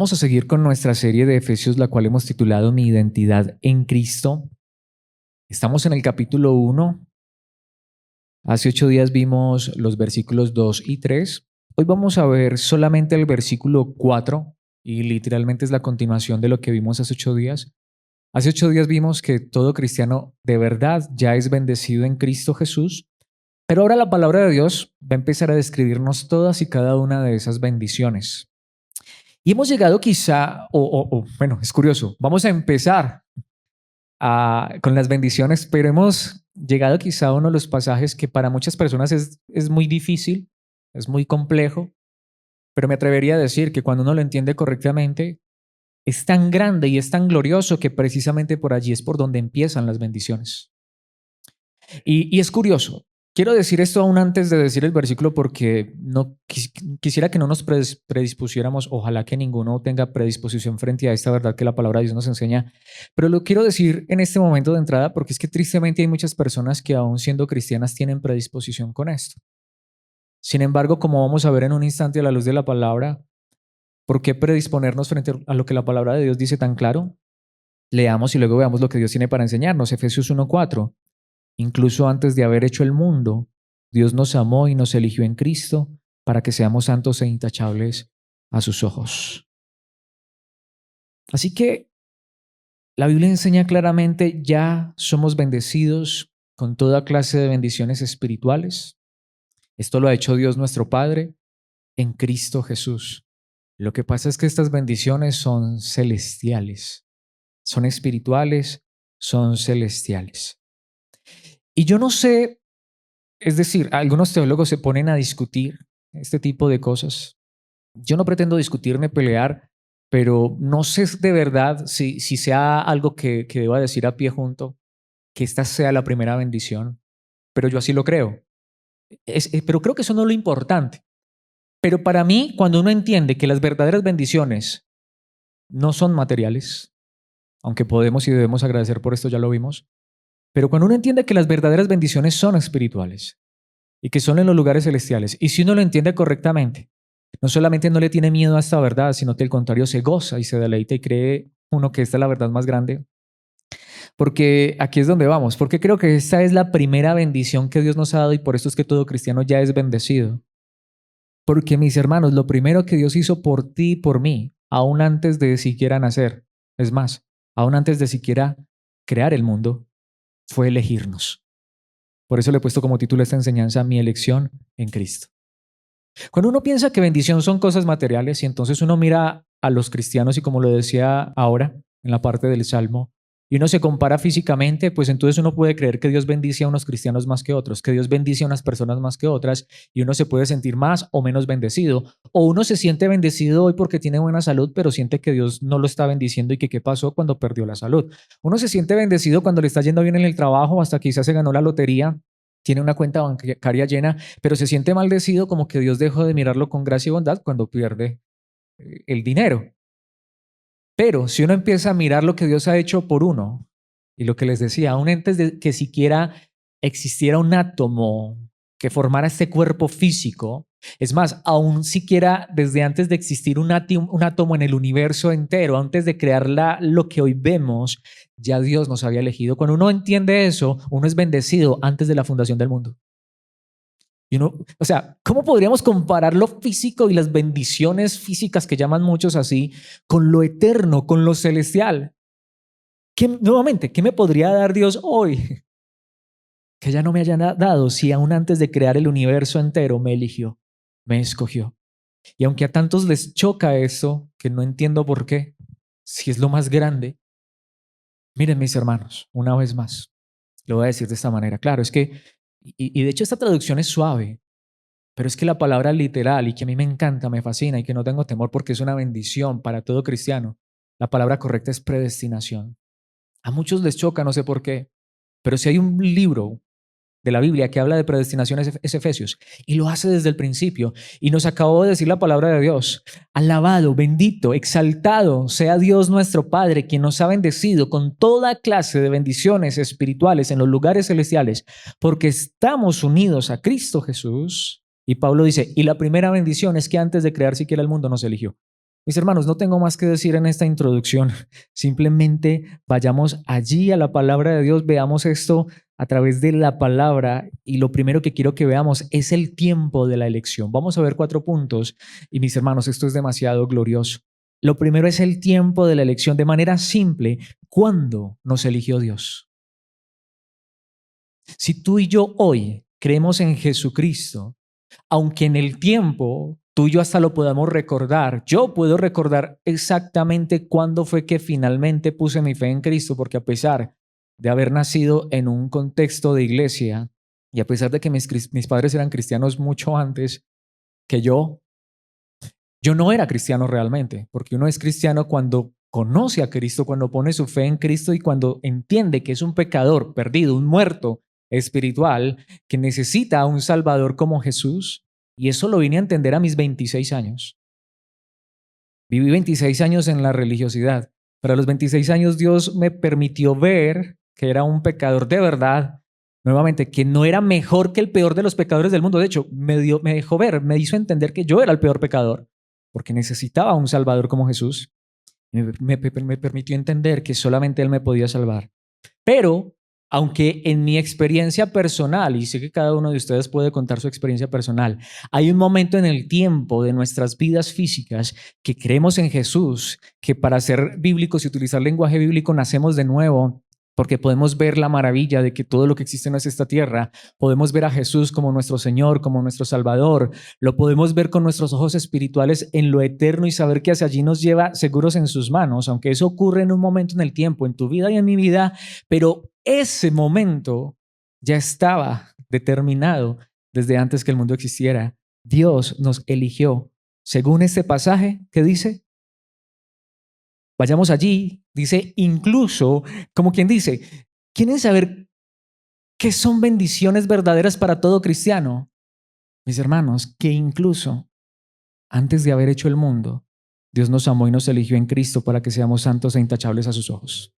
Vamos a seguir con nuestra serie de Efesios, la cual hemos titulado Mi identidad en Cristo. Estamos en el capítulo 1. Hace 8 días vimos los versículos 2 y 3. Hoy vamos a ver solamente el versículo 4 y literalmente es la continuación de lo que vimos hace 8 días. Hace 8 días vimos que todo cristiano de verdad ya es bendecido en Cristo Jesús, pero ahora la palabra de Dios va a empezar a describirnos todas y cada una de esas bendiciones. Y hemos llegado quizá, bueno, es curioso, vamos a empezar con las bendiciones, pero hemos llegado quizá a uno de los pasajes que para muchas personas es muy difícil, es muy complejo, pero me atrevería a decir que cuando uno lo entiende correctamente, es tan grande y es tan glorioso que precisamente por allí es por donde empiezan las bendiciones. Y es curioso. Quiero decir esto aún antes de decir el versículo porque no quisiera que no nos predispusiéramos, ojalá que ninguno tenga predisposición frente a esta verdad que la palabra de Dios nos enseña, pero lo quiero decir en este momento de entrada porque es que tristemente hay muchas personas que aún siendo cristianas tienen predisposición con esto. Sin embargo, como vamos a ver en un instante a la luz de la palabra, ¿por qué predisponernos frente a lo que la palabra de Dios dice tan claro? Leamos y luego veamos lo que Dios tiene para enseñarnos. Efesios 1:4. Incluso antes de haber hecho el mundo, Dios nos amó y nos eligió en Cristo para que seamos santos e intachables a sus ojos. Así que la Biblia enseña claramente, ya somos bendecidos con toda clase de bendiciones espirituales. Esto lo ha hecho Dios nuestro Padre en Cristo Jesús. Lo que pasa es que estas bendiciones son celestiales, son espirituales, son celestiales. Y yo no sé, es decir, algunos teólogos se ponen a discutir este tipo de cosas. Yo no pretendo discutir ni pelear, pero no sé de verdad si sea algo que deba decir a pie junto, que esta sea la primera bendición, pero yo así lo creo. Pero creo que eso no es lo importante. Pero para mí, cuando uno entiende que las verdaderas bendiciones no son materiales, aunque podemos y debemos agradecer por esto, ya lo vimos, pero cuando uno entiende que las verdaderas bendiciones son espirituales y que son en los lugares celestiales, y si uno lo entiende correctamente, no solamente no le tiene miedo a esta verdad, sino que al contrario se goza y se deleita y cree uno que esta es la verdad más grande. Porque aquí es donde vamos, porque creo que esta es la primera bendición que Dios nos ha dado y por esto es que todo cristiano ya es bendecido. Porque mis hermanos, lo primero que Dios hizo por ti y por mí, aún antes de siquiera nacer, es más, aún antes de siquiera crear el mundo, fue elegirnos. Por eso le he puesto como título a esta enseñanza, Mi elección en Cristo. Cuando uno piensa que bendición son cosas materiales y entonces uno mira a los cristianos y como lo decía ahora en la parte del Salmo, y uno se compara físicamente, pues entonces uno puede creer que Dios bendice a unos cristianos más que otros, que Dios bendice a unas personas más que otras y uno se puede sentir más o menos bendecido. O uno se siente bendecido hoy porque tiene buena salud, pero siente que Dios no lo está bendiciendo y que qué pasó cuando perdió la salud. Uno se siente bendecido cuando le está yendo bien en el trabajo, hasta quizás se ganó la lotería, tiene una cuenta bancaria llena, pero se siente maldecido como que Dios dejó de mirarlo con gracia y bondad cuando pierde el dinero. Pero si uno empieza a mirar lo que Dios ha hecho por uno, y lo que les decía, aún antes de que siquiera existiera un átomo que formara este cuerpo físico, es más, aún siquiera desde antes de existir un átomo en el universo entero, antes de crear lo que hoy vemos, ya Dios nos había elegido. Cuando uno entiende eso, uno es bendecido antes de la fundación del mundo. Y uno, o sea, ¿cómo podríamos comparar lo físico y las bendiciones físicas que llaman muchos así con lo eterno, con lo celestial? Nuevamente, ¿qué me podría dar Dios hoy que ya no me haya dado si aún antes de crear el universo entero me eligió, me escogió? Y aunque a tantos les choca eso, que no entiendo por qué, si es lo más grande, miren mis hermanos, una vez más, lo voy a decir de esta manera. Claro, es que, y de hecho esta traducción es suave, pero es que la palabra literal y que a mí me encanta, me fascina y que no tengo temor porque es una bendición para todo cristiano, la palabra correcta es predestinación. A muchos les choca, no sé por qué, pero si hay un libro de la Biblia que habla de predestinación es Efesios y lo hace desde el principio y nos acabó de decir la palabra de Dios. Alabado, bendito, exaltado sea Dios nuestro Padre, quien nos ha bendecido con toda clase de bendiciones espirituales en los lugares celestiales porque estamos unidos a Cristo Jesús. Y Pablo dice, y la primera bendición es que antes de crear siquiera el mundo nos eligió. Mis hermanos, no tengo más que decir en esta introducción. Simplemente vayamos allí a la palabra de Dios, veamos esto a través de la palabra y lo primero que quiero que veamos es el tiempo de la elección. Vamos a ver 4 puntos y mis hermanos, esto es demasiado glorioso. Lo primero es el tiempo de la elección de manera simple. ¿Cuándo nos eligió Dios? Si tú y yo hoy creemos en Jesucristo, aunque en el tiempo tú y yo hasta lo podamos recordar, yo puedo recordar exactamente cuándo fue que finalmente puse mi fe en Cristo, porque a pesar de haber nacido en un contexto de iglesia y a pesar de que mis padres eran cristianos mucho antes que yo no era cristiano realmente, porque uno es cristiano cuando conoce a Cristo, cuando pone su fe en Cristo y cuando entiende que es un pecador perdido, un muerto espiritual que necesita a un Salvador como Jesús. Y eso lo vine a entender a mis 26 años. Viví 26 años en la religiosidad, pero a los 26 años Dios me permitió ver que era un pecador de verdad, nuevamente, que no era mejor que el peor de los pecadores del mundo. De hecho, me dejó ver, me hizo entender que yo era el peor pecador, porque necesitaba un Salvador como Jesús. Me permitió entender que solamente Él me podía salvar. Pero, aunque en mi experiencia personal, y sé que cada uno de ustedes puede contar su experiencia personal, hay un momento en el tiempo de nuestras vidas físicas que creemos en Jesús, que para ser bíblicos y utilizar lenguaje bíblico nacemos de nuevo, porque podemos ver la maravilla de que todo lo que existe no es esta tierra. Podemos ver a Jesús como nuestro Señor, como nuestro Salvador. Lo podemos ver con nuestros ojos espirituales en lo eterno y saber que hacia allí nos lleva seguros en sus manos, aunque eso ocurre en un momento en el tiempo, en tu vida y en mi vida, pero ese momento ya estaba determinado desde antes que el mundo existiera. Dios nos eligió. Según este pasaje, ¿qué dice? Vayamos allí, dice incluso, como quien dice, ¿quieren saber qué son bendiciones verdaderas para todo cristiano? Mis hermanos, que incluso antes de haber hecho el mundo, Dios nos amó y nos eligió en Cristo para que seamos santos e intachables a sus ojos.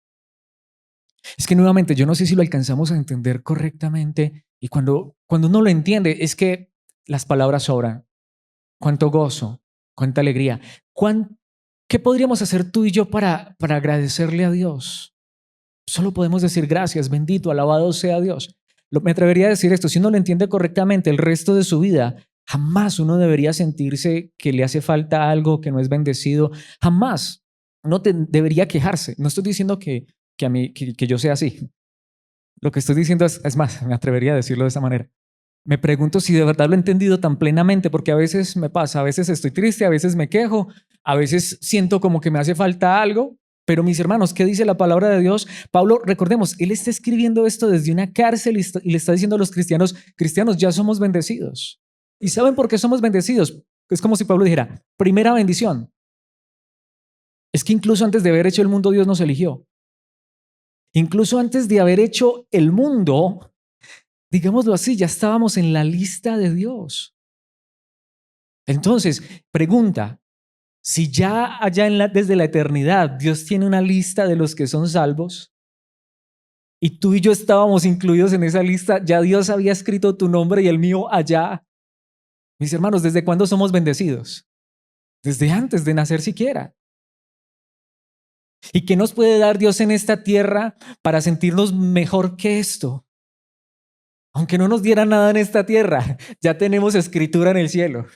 Es que nuevamente, yo no sé si lo alcanzamos a entender correctamente y cuando uno lo entiende es que las palabras sobran. Cuánto gozo, cuánta alegría, ¿qué podríamos hacer tú y yo para agradecerle a Dios? Solo podemos decir gracias, bendito, alabado sea Dios. Me atrevería a decir esto, si uno lo entiende correctamente el resto de su vida, jamás uno debería sentirse que le hace falta algo, que no es bendecido, jamás uno debería quejarse. No estoy diciendo que yo sea así. Lo que estoy diciendo es más, me atrevería a decirlo de esa manera. Me pregunto si de verdad lo he entendido tan plenamente, porque a veces me pasa, a veces estoy triste, a veces me quejo, a veces siento como que me hace falta algo, pero mis hermanos, ¿qué dice la palabra de Dios? Pablo, recordemos, él está escribiendo esto desde una cárcel y le está diciendo a los cristianos, ya somos bendecidos. ¿Y saben por qué somos bendecidos? Es como si Pablo dijera, primera bendición, es que incluso antes de haber hecho el mundo, Dios nos eligió. Incluso antes de haber hecho el mundo, digámoslo así, ya estábamos en la lista de Dios. Entonces, pregunta, si ya allá desde la eternidad Dios tiene una lista de los que son salvos y tú y yo estábamos incluidos en esa lista, ya Dios había escrito tu nombre y el mío allá. Mis hermanos, ¿desde cuándo somos bendecidos? Desde antes de nacer siquiera. ¿Y qué nos puede dar Dios en esta tierra para sentirnos mejor que esto? Aunque no nos diera nada en esta tierra, ya tenemos escritura en el cielo.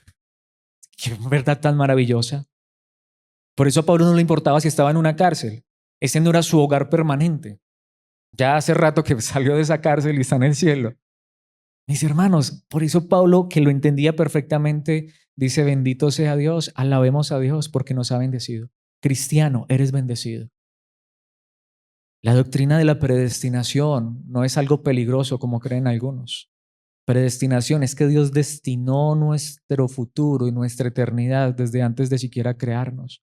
Qué verdad tan maravillosa. Por eso a Pablo no le importaba si estaba en una cárcel. Ese no era su hogar permanente. Ya hace rato que salió de esa cárcel y está en el cielo. Mis hermanos, por eso Pablo, que lo entendía perfectamente, dice, bendito sea Dios, alabemos a Dios porque nos ha bendecido. Cristiano, eres bendecido. La doctrina de la predestinación no es algo peligroso como creen algunos. Predestinación es que Dios destinó nuestro futuro y nuestra eternidad desde antes de siquiera crearnos.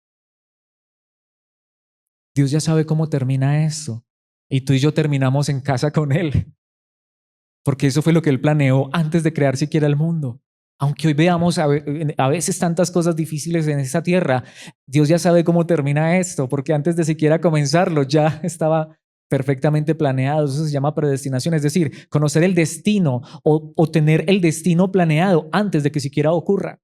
Dios ya sabe cómo termina esto y tú y yo terminamos en casa con Él, porque eso fue lo que Él planeó antes de crear siquiera el mundo. Aunque hoy veamos a veces tantas cosas difíciles en esta tierra, Dios ya sabe cómo termina esto, porque antes de siquiera comenzarlo ya estaba perfectamente planeado. Eso se llama predestinación, es decir, conocer el destino o tener el destino planeado antes de que siquiera ocurra.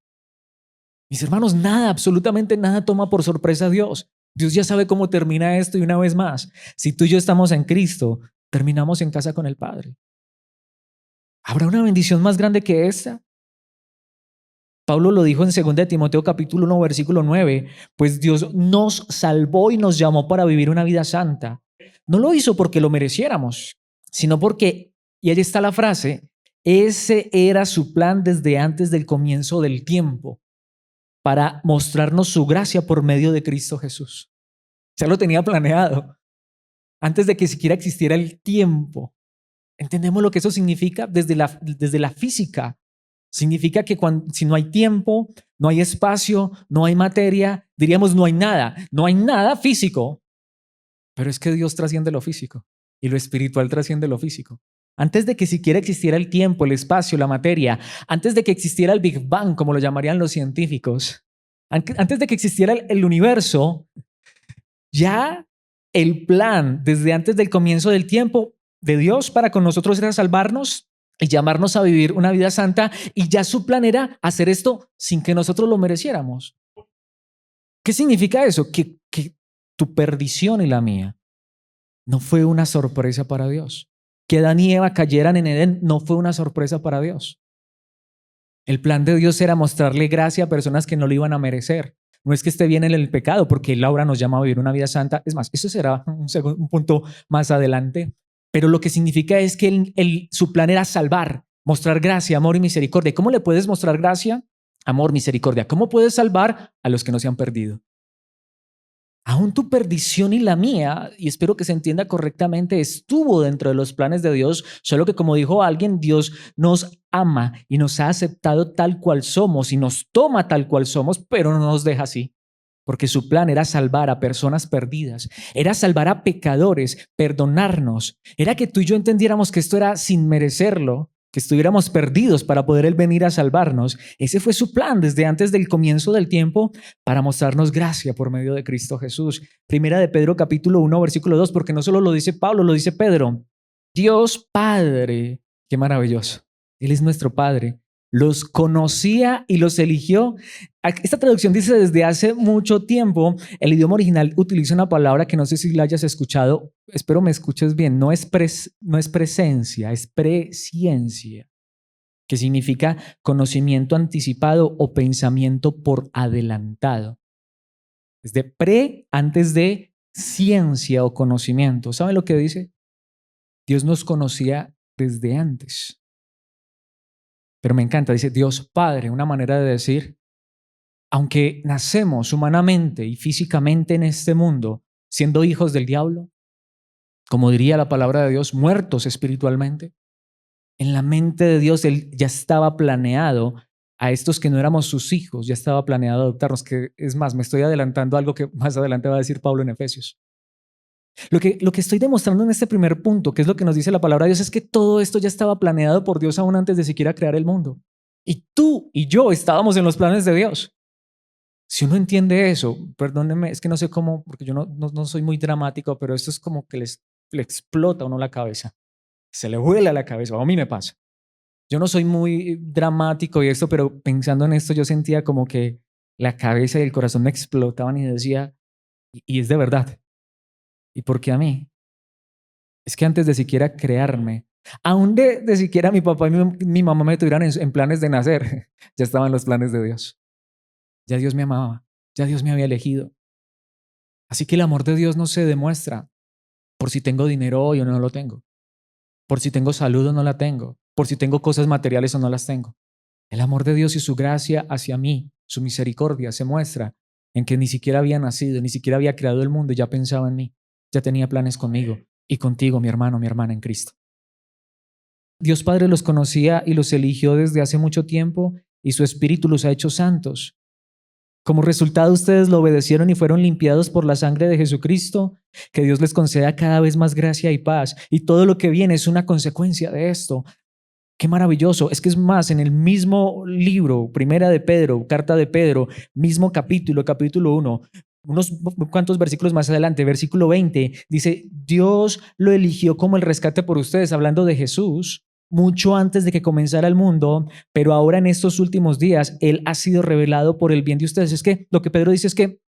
Mis hermanos, nada, absolutamente nada toma por sorpresa a Dios. Dios ya sabe cómo termina esto y una vez más, si tú y yo estamos en Cristo, terminamos en casa con el Padre. ¿Habrá una bendición más grande que esta? Pablo lo dijo en 2 de Timoteo capítulo 1 versículo 9, pues Dios nos salvó y nos llamó para vivir una vida santa. No lo hizo porque lo mereciéramos, sino porque, y ahí está la frase, ese era su plan desde antes del comienzo del tiempo, para mostrarnos su gracia por medio de Cristo Jesús. Ya lo tenía planeado, antes de que siquiera existiera el tiempo. ¿Entendemos lo que eso significa desde la física? Significa que si no hay tiempo, no hay espacio, no hay materia, diríamos no hay nada físico. Pero es que Dios trasciende lo físico y lo espiritual trasciende lo físico. Antes de que siquiera existiera el tiempo, el espacio, la materia, antes de que existiera el Big Bang, como lo llamarían los científicos, antes de que existiera el universo, ya el plan desde antes del comienzo del tiempo de Dios para con nosotros era salvarnos y llamarnos a vivir una vida santa, y ya su plan era hacer esto sin que nosotros lo mereciéramos. ¿Qué significa eso? Que tu perdición y la mía no fue una sorpresa para Dios. Que Adán y Eva cayeran en Edén no fue una sorpresa para Dios. El plan de Dios era mostrarle gracia a personas que no lo iban a merecer. No es que esté bien en el pecado, porque Él ahora nos llama a vivir una vida santa. Es más, eso será un punto más adelante. Pero lo que significa es que su plan era salvar, mostrar gracia, amor y misericordia. ¿Cómo le puedes mostrar gracia, amor, misericordia? ¿Cómo puedes salvar a los que no se han perdido? Aún tu perdición y la mía, y espero que se entienda correctamente, estuvo dentro de los planes de Dios, solo que como dijo alguien, Dios nos ama y nos ha aceptado tal cual somos y nos toma tal cual somos, pero no nos deja así, porque su plan era salvar a personas perdidas, era salvar a pecadores, perdonarnos, era que tú y yo entendiéramos que esto era sin merecerlo, que estuviéramos perdidos para poder Él venir a salvarnos. Ese fue su plan desde antes del comienzo del tiempo, para mostrarnos gracia por medio de Cristo Jesús. Primera de Pedro capítulo 1 versículo 2, porque no solo lo dice Pablo, lo dice Pedro. Dios Padre, qué maravilloso, Él es nuestro Padre, los conocía y los eligió. Esta traducción dice desde hace mucho tiempo. El idioma original utiliza una palabra que no sé si la hayas escuchado. Espero me escuches bien. No es presencia, es presciencia, que significa conocimiento anticipado o pensamiento por adelantado. Es de antes de ciencia o conocimiento. ¿Saben lo que dice? Dios nos conocía desde antes. Pero me encanta, dice Dios Padre, una manera de decir, aunque nacemos humanamente y físicamente en este mundo siendo hijos del diablo, como diría la palabra de Dios, muertos espiritualmente, en la mente de Dios Él ya estaba planeado a estos que no éramos sus hijos, ya estaba planeado adoptarnos, que es más, me estoy adelantando a algo que más adelante va a decir Pablo en Efesios. Lo que estoy demostrando en este primer punto, que es lo que nos dice la palabra de Dios, es que todo esto ya estaba planeado por Dios aún antes de siquiera crear el mundo. Y tú y yo estábamos en los planes de Dios. Si uno entiende eso, perdónenme, es que no sé cómo, porque yo no soy muy dramático, pero esto es como que le explota a uno la cabeza. Se le vuela la cabeza, a mí me pasa. Yo no soy muy dramático y esto, pero pensando en esto yo sentía como que la cabeza y el corazón me explotaban y decía, y es de verdad. ¿Y por qué a mí? Es que antes de siquiera crearme, aún de siquiera mi papá y mi mamá me tuvieran en planes de nacer, ya estaban los planes de Dios. Ya Dios me amaba, ya Dios me había elegido. Así que el amor de Dios no se demuestra por si tengo dinero hoy o no lo tengo, por si tengo salud o no la tengo, por si tengo cosas materiales o no las tengo. El amor de Dios y su gracia hacia mí, su misericordia, se muestra en que ni siquiera había nacido, ni siquiera había creado el mundo y ya pensaba en mí, ya tenía planes conmigo y contigo, mi hermano, mi hermana en Cristo. Dios Padre los conocía y los eligió desde hace mucho tiempo y su Espíritu los ha hecho santos. Como resultado, ustedes lo obedecieron y fueron limpiados por la sangre de Jesucristo. Que Dios les conceda cada vez más gracia y paz. Y todo lo que viene es una consecuencia de esto. Qué maravilloso. Es que es más, en el mismo libro, Primera de Pedro, Carta de Pedro, mismo capítulo 1, unos cuantos versículos más adelante, versículo 20, dice, Dios lo eligió como el rescate por ustedes, hablando de Jesús, mucho antes de que comenzara el mundo, pero ahora en estos últimos días Él ha sido revelado por el bien de ustedes. Es que lo que Pedro dice es que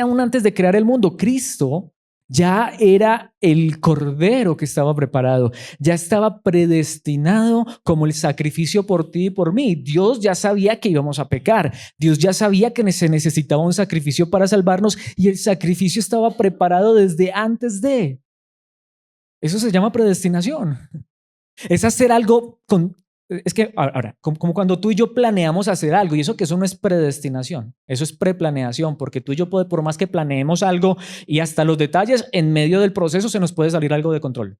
aún antes de crear el mundo, Cristo ya era el cordero que estaba preparado, ya estaba predestinado como el sacrificio por ti y por mí. Dios ya sabía que íbamos a pecar, Dios ya sabía que se necesitaba un sacrificio para salvarnos y el sacrificio estaba preparado desde antes de. Eso se llama predestinación. Es hacer algo con... Es que ahora, como cuando tú y yo planeamos hacer algo, y eso no es predestinación, eso es preplaneación, porque tú y yo, por más que planeemos algo y hasta los detalles, en medio del proceso se nos puede salir algo de control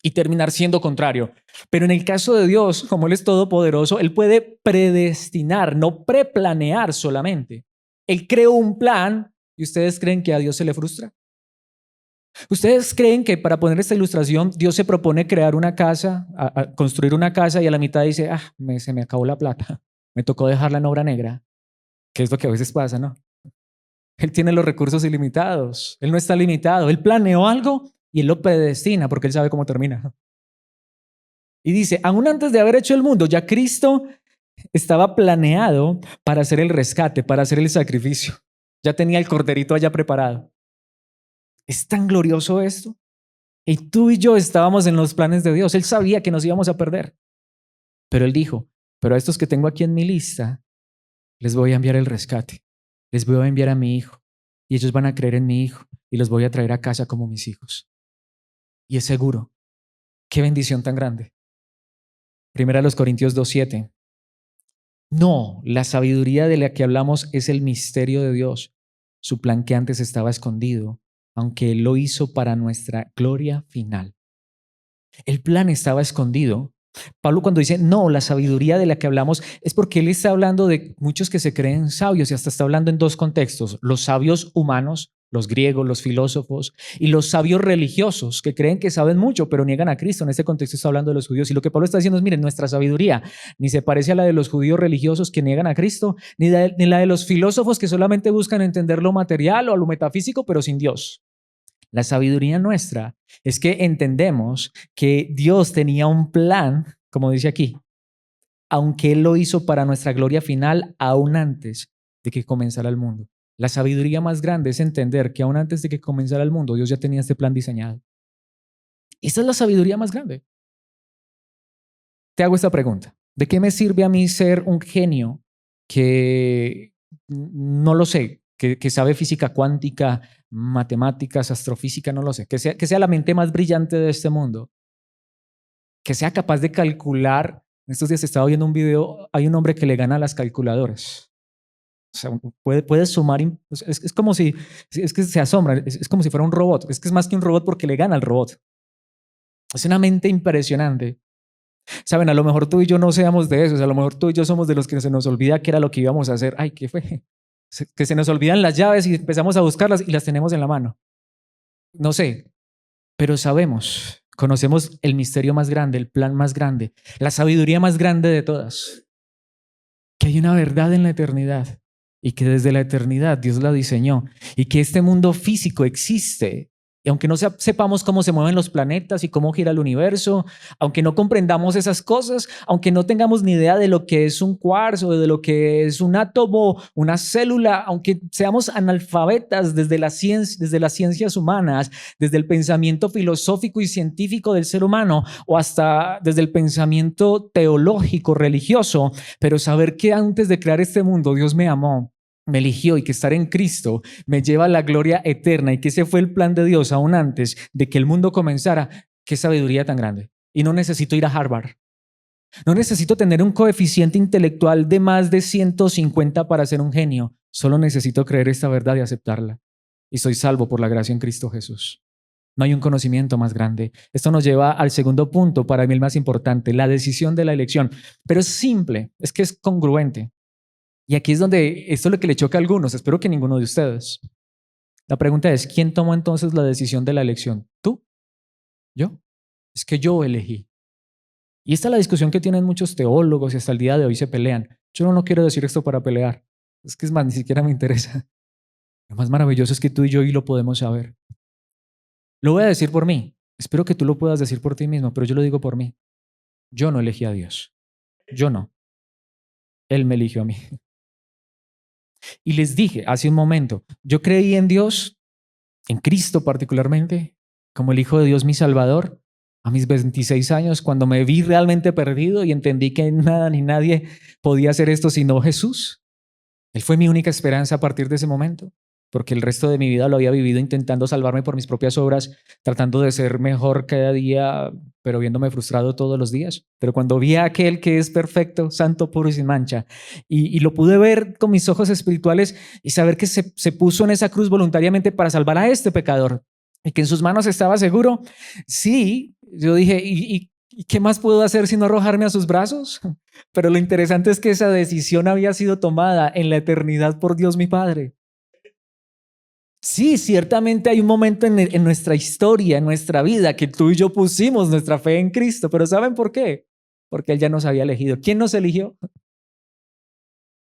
y terminar siendo contrario. Pero en el caso de Dios, como Él es todopoderoso, Él puede predestinar, no preplanear solamente. Él creó un plan y ustedes creen que a Dios se le frustra. ¿Ustedes creen que para poner esta ilustración Dios se propone crear una casa, a construir una casa y a la mitad dice, se me acabó la plata, me tocó dejarla en obra negra? Que es lo que a veces pasa, ¿no? Él tiene los recursos ilimitados, Él no está limitado, Él planeó algo y Él lo predestina porque Él sabe cómo termina. Y dice, aún antes de haber hecho el mundo, ya Cristo estaba planeado para hacer el rescate, para hacer el sacrificio. Ya tenía el corderito allá preparado. ¿Es tan glorioso esto? Y tú y yo estábamos en los planes de Dios. Él sabía que nos íbamos a perder. Pero Él dijo, pero a estos que tengo aquí en mi lista, les voy a enviar el rescate. Les voy a enviar a mi hijo. Y ellos van a creer en mi hijo. Y los voy a traer a casa como mis hijos. Y es seguro. Qué bendición tan grande. Primera a los Corintios 2:7. No, la sabiduría de la que hablamos es el misterio de Dios. Su plan que antes estaba escondido, aunque Él lo hizo para nuestra gloria final. El plan estaba escondido. Pablo cuando dice, no, la sabiduría de la que hablamos es porque él está hablando de muchos que se creen sabios y hasta está hablando en dos contextos, los sabios humanos, los griegos, los filósofos y los sabios religiosos que creen que saben mucho pero niegan a Cristo. En este contexto está hablando de los judíos y lo que Pablo está diciendo es, miren, nuestra sabiduría ni se parece a la de los judíos religiosos que niegan a Cristo, ni la de los filósofos que solamente buscan entender lo material o lo metafísico pero sin Dios. La sabiduría nuestra es que entendemos que Dios tenía un plan, como dice aquí, aunque Él lo hizo para nuestra gloria final, aún antes de que comenzara el mundo. La sabiduría más grande es entender que aún antes de que comenzara el mundo, Dios ya tenía este plan diseñado. Esta es la sabiduría más grande. Te hago esta pregunta. ¿De qué me sirve a mí ser un genio que no lo sé, que sabe física cuántica, matemáticas, astrofísica, no lo sé, que sea la mente más brillante de este mundo, que sea capaz de calcular? En estos días estaba viendo un video, hay un hombre que le gana a las calculadoras. O sea, puede sumar, es como si, es que se asombra, es como si fuera un robot, es que es más que un robot porque le gana al robot. Es una mente impresionante. Saben, a lo mejor tú y yo no seamos de esos, a lo mejor tú y yo somos de los que se nos olvida qué era lo que íbamos a hacer. Ay, ¿qué fue? Que se nos olvidan las llaves y empezamos a buscarlas y las tenemos en la mano. No sé, pero sabemos, conocemos el misterio más grande, el plan más grande, la sabiduría más grande de todas, que hay una verdad en la eternidad y que desde la eternidad Dios la diseñó y que este mundo físico existe. Y aunque no sepamos cómo se mueven los planetas y cómo gira el universo, aunque no comprendamos esas cosas, aunque no tengamos ni idea de lo que es un cuarzo, de lo que es un átomo, una célula, aunque seamos analfabetas desde las ciencias humanas, desde el pensamiento filosófico y científico del ser humano o hasta desde el pensamiento teológico, religioso, pero saber que antes de crear este mundo Dios me amó, me eligió y que estar en Cristo me lleva a la gloria eterna y que ese fue el plan de Dios aún antes de que el mundo comenzara. Qué sabiduría tan grande. Y no necesito ir a Harvard. No necesito tener un coeficiente intelectual de más de 150 para ser un genio. Solo necesito creer esta verdad y aceptarla. Y soy salvo por la gracia en Cristo Jesús. No hay un conocimiento más grande. Esto nos lleva al segundo punto, para mí el más importante, la decisión de la elección. Pero es simple, es que es congruente. Y aquí es donde esto es lo que le choca a algunos. Espero que ninguno de ustedes. La pregunta es, ¿quién tomó entonces la decisión de la elección? ¿Tú? ¿Yo? Es que yo elegí. Y esta es la discusión que tienen muchos teólogos y hasta el día de hoy se pelean. Yo no quiero decir esto para pelear. Es que es más, ni siquiera me interesa. Lo más maravilloso es que tú y yo hoy lo podemos saber. Lo voy a decir por mí. Espero que tú lo puedas decir por ti mismo, pero yo lo digo por mí. Yo no elegí a Dios. Yo no. Él me eligió a mí. Y les dije hace un momento, yo creí en Dios, en Cristo particularmente, como el Hijo de Dios, mi Salvador, a mis 26 años, cuando me vi realmente perdido y entendí que nada ni nadie podía hacer esto sino Jesús. Él fue mi única esperanza a partir de ese momento, porque el resto de mi vida lo había vivido intentando salvarme por mis propias obras, tratando de ser mejor cada día, pero viéndome frustrado todos los días. Pero cuando vi a aquel que es perfecto, santo, puro y sin mancha, y lo pude ver con mis ojos espirituales y saber que se puso en esa cruz voluntariamente para salvar a este pecador y que en sus manos estaba seguro, sí, yo dije, ¿y qué más puedo hacer sino arrojarme a sus brazos? Pero lo interesante es que esa decisión había sido tomada en la eternidad por Dios mi Padre. Sí, ciertamente hay un momento en nuestra historia, en nuestra vida, que tú y yo pusimos nuestra fe en Cristo, pero ¿saben por qué? Porque Él ya nos había elegido. ¿Quién nos eligió?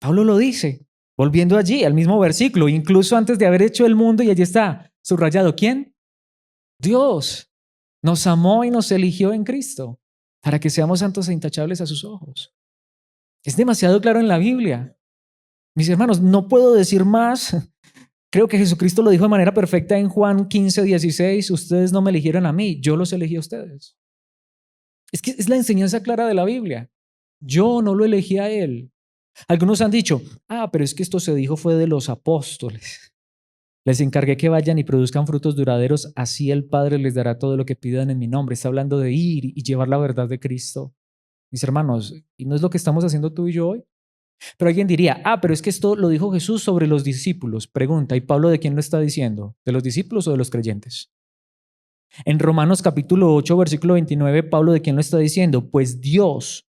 Pablo lo dice, volviendo allí al mismo versículo, incluso antes de haber hecho el mundo, y allí está subrayado. ¿Quién? Dios nos amó y nos eligió en Cristo para que seamos santos e intachables a sus ojos. Es demasiado claro en la Biblia. Mis hermanos, no puedo decir más. Creo que Jesucristo lo dijo de manera perfecta en Juan 15:16. Ustedes no me eligieron a mí, yo los elegí a ustedes. Es que es la enseñanza clara de la Biblia. Yo no lo elegí a él. Algunos han dicho, pero es que esto se dijo fue de los apóstoles. Les encargué que vayan y produzcan frutos duraderos, así el Padre les dará todo lo que pidan en mi nombre. Está hablando de ir y llevar la verdad de Cristo. Mis hermanos, ¿y no es lo que estamos haciendo tú y yo hoy? Pero alguien diría, pero es que esto lo dijo Jesús sobre los discípulos. Pregunta, ¿y Pablo de quién lo está diciendo? ¿De los discípulos o de los creyentes? En Romanos capítulo 8, versículo 29, Pablo de quién lo está diciendo? Pues Dios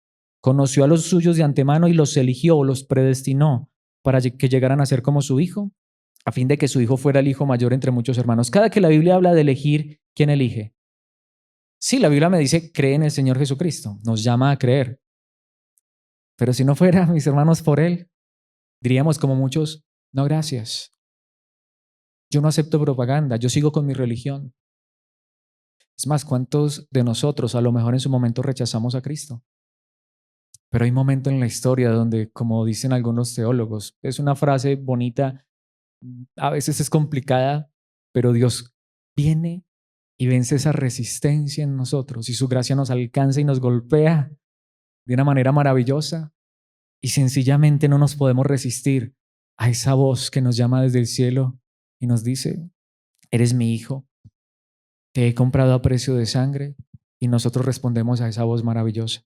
conoció a los suyos de antemano y los eligió, los predestinó para que llegaran a ser como su hijo, a fin de que su hijo fuera el hijo mayor entre muchos hermanos. Cada que la Biblia habla de elegir, ¿quién elige? Sí, la Biblia me dice, cree en el Señor Jesucristo, nos llama a creer. Pero si no fuera, mis hermanos, por Él, diríamos como muchos, no gracias. Yo no acepto propaganda, yo sigo con mi religión. Es más, ¿cuántos de nosotros a lo mejor en su momento rechazamos a Cristo? Pero hay un momento en la historia donde, como dicen algunos teólogos, es una frase bonita, a veces es complicada, pero Dios viene y vence esa resistencia en nosotros y su gracia nos alcanza y nos golpea de una manera maravillosa y sencillamente no nos podemos resistir a esa voz que nos llama desde el cielo y nos dice, eres mi hijo, te he comprado a precio de sangre, y nosotros respondemos a esa voz maravillosa,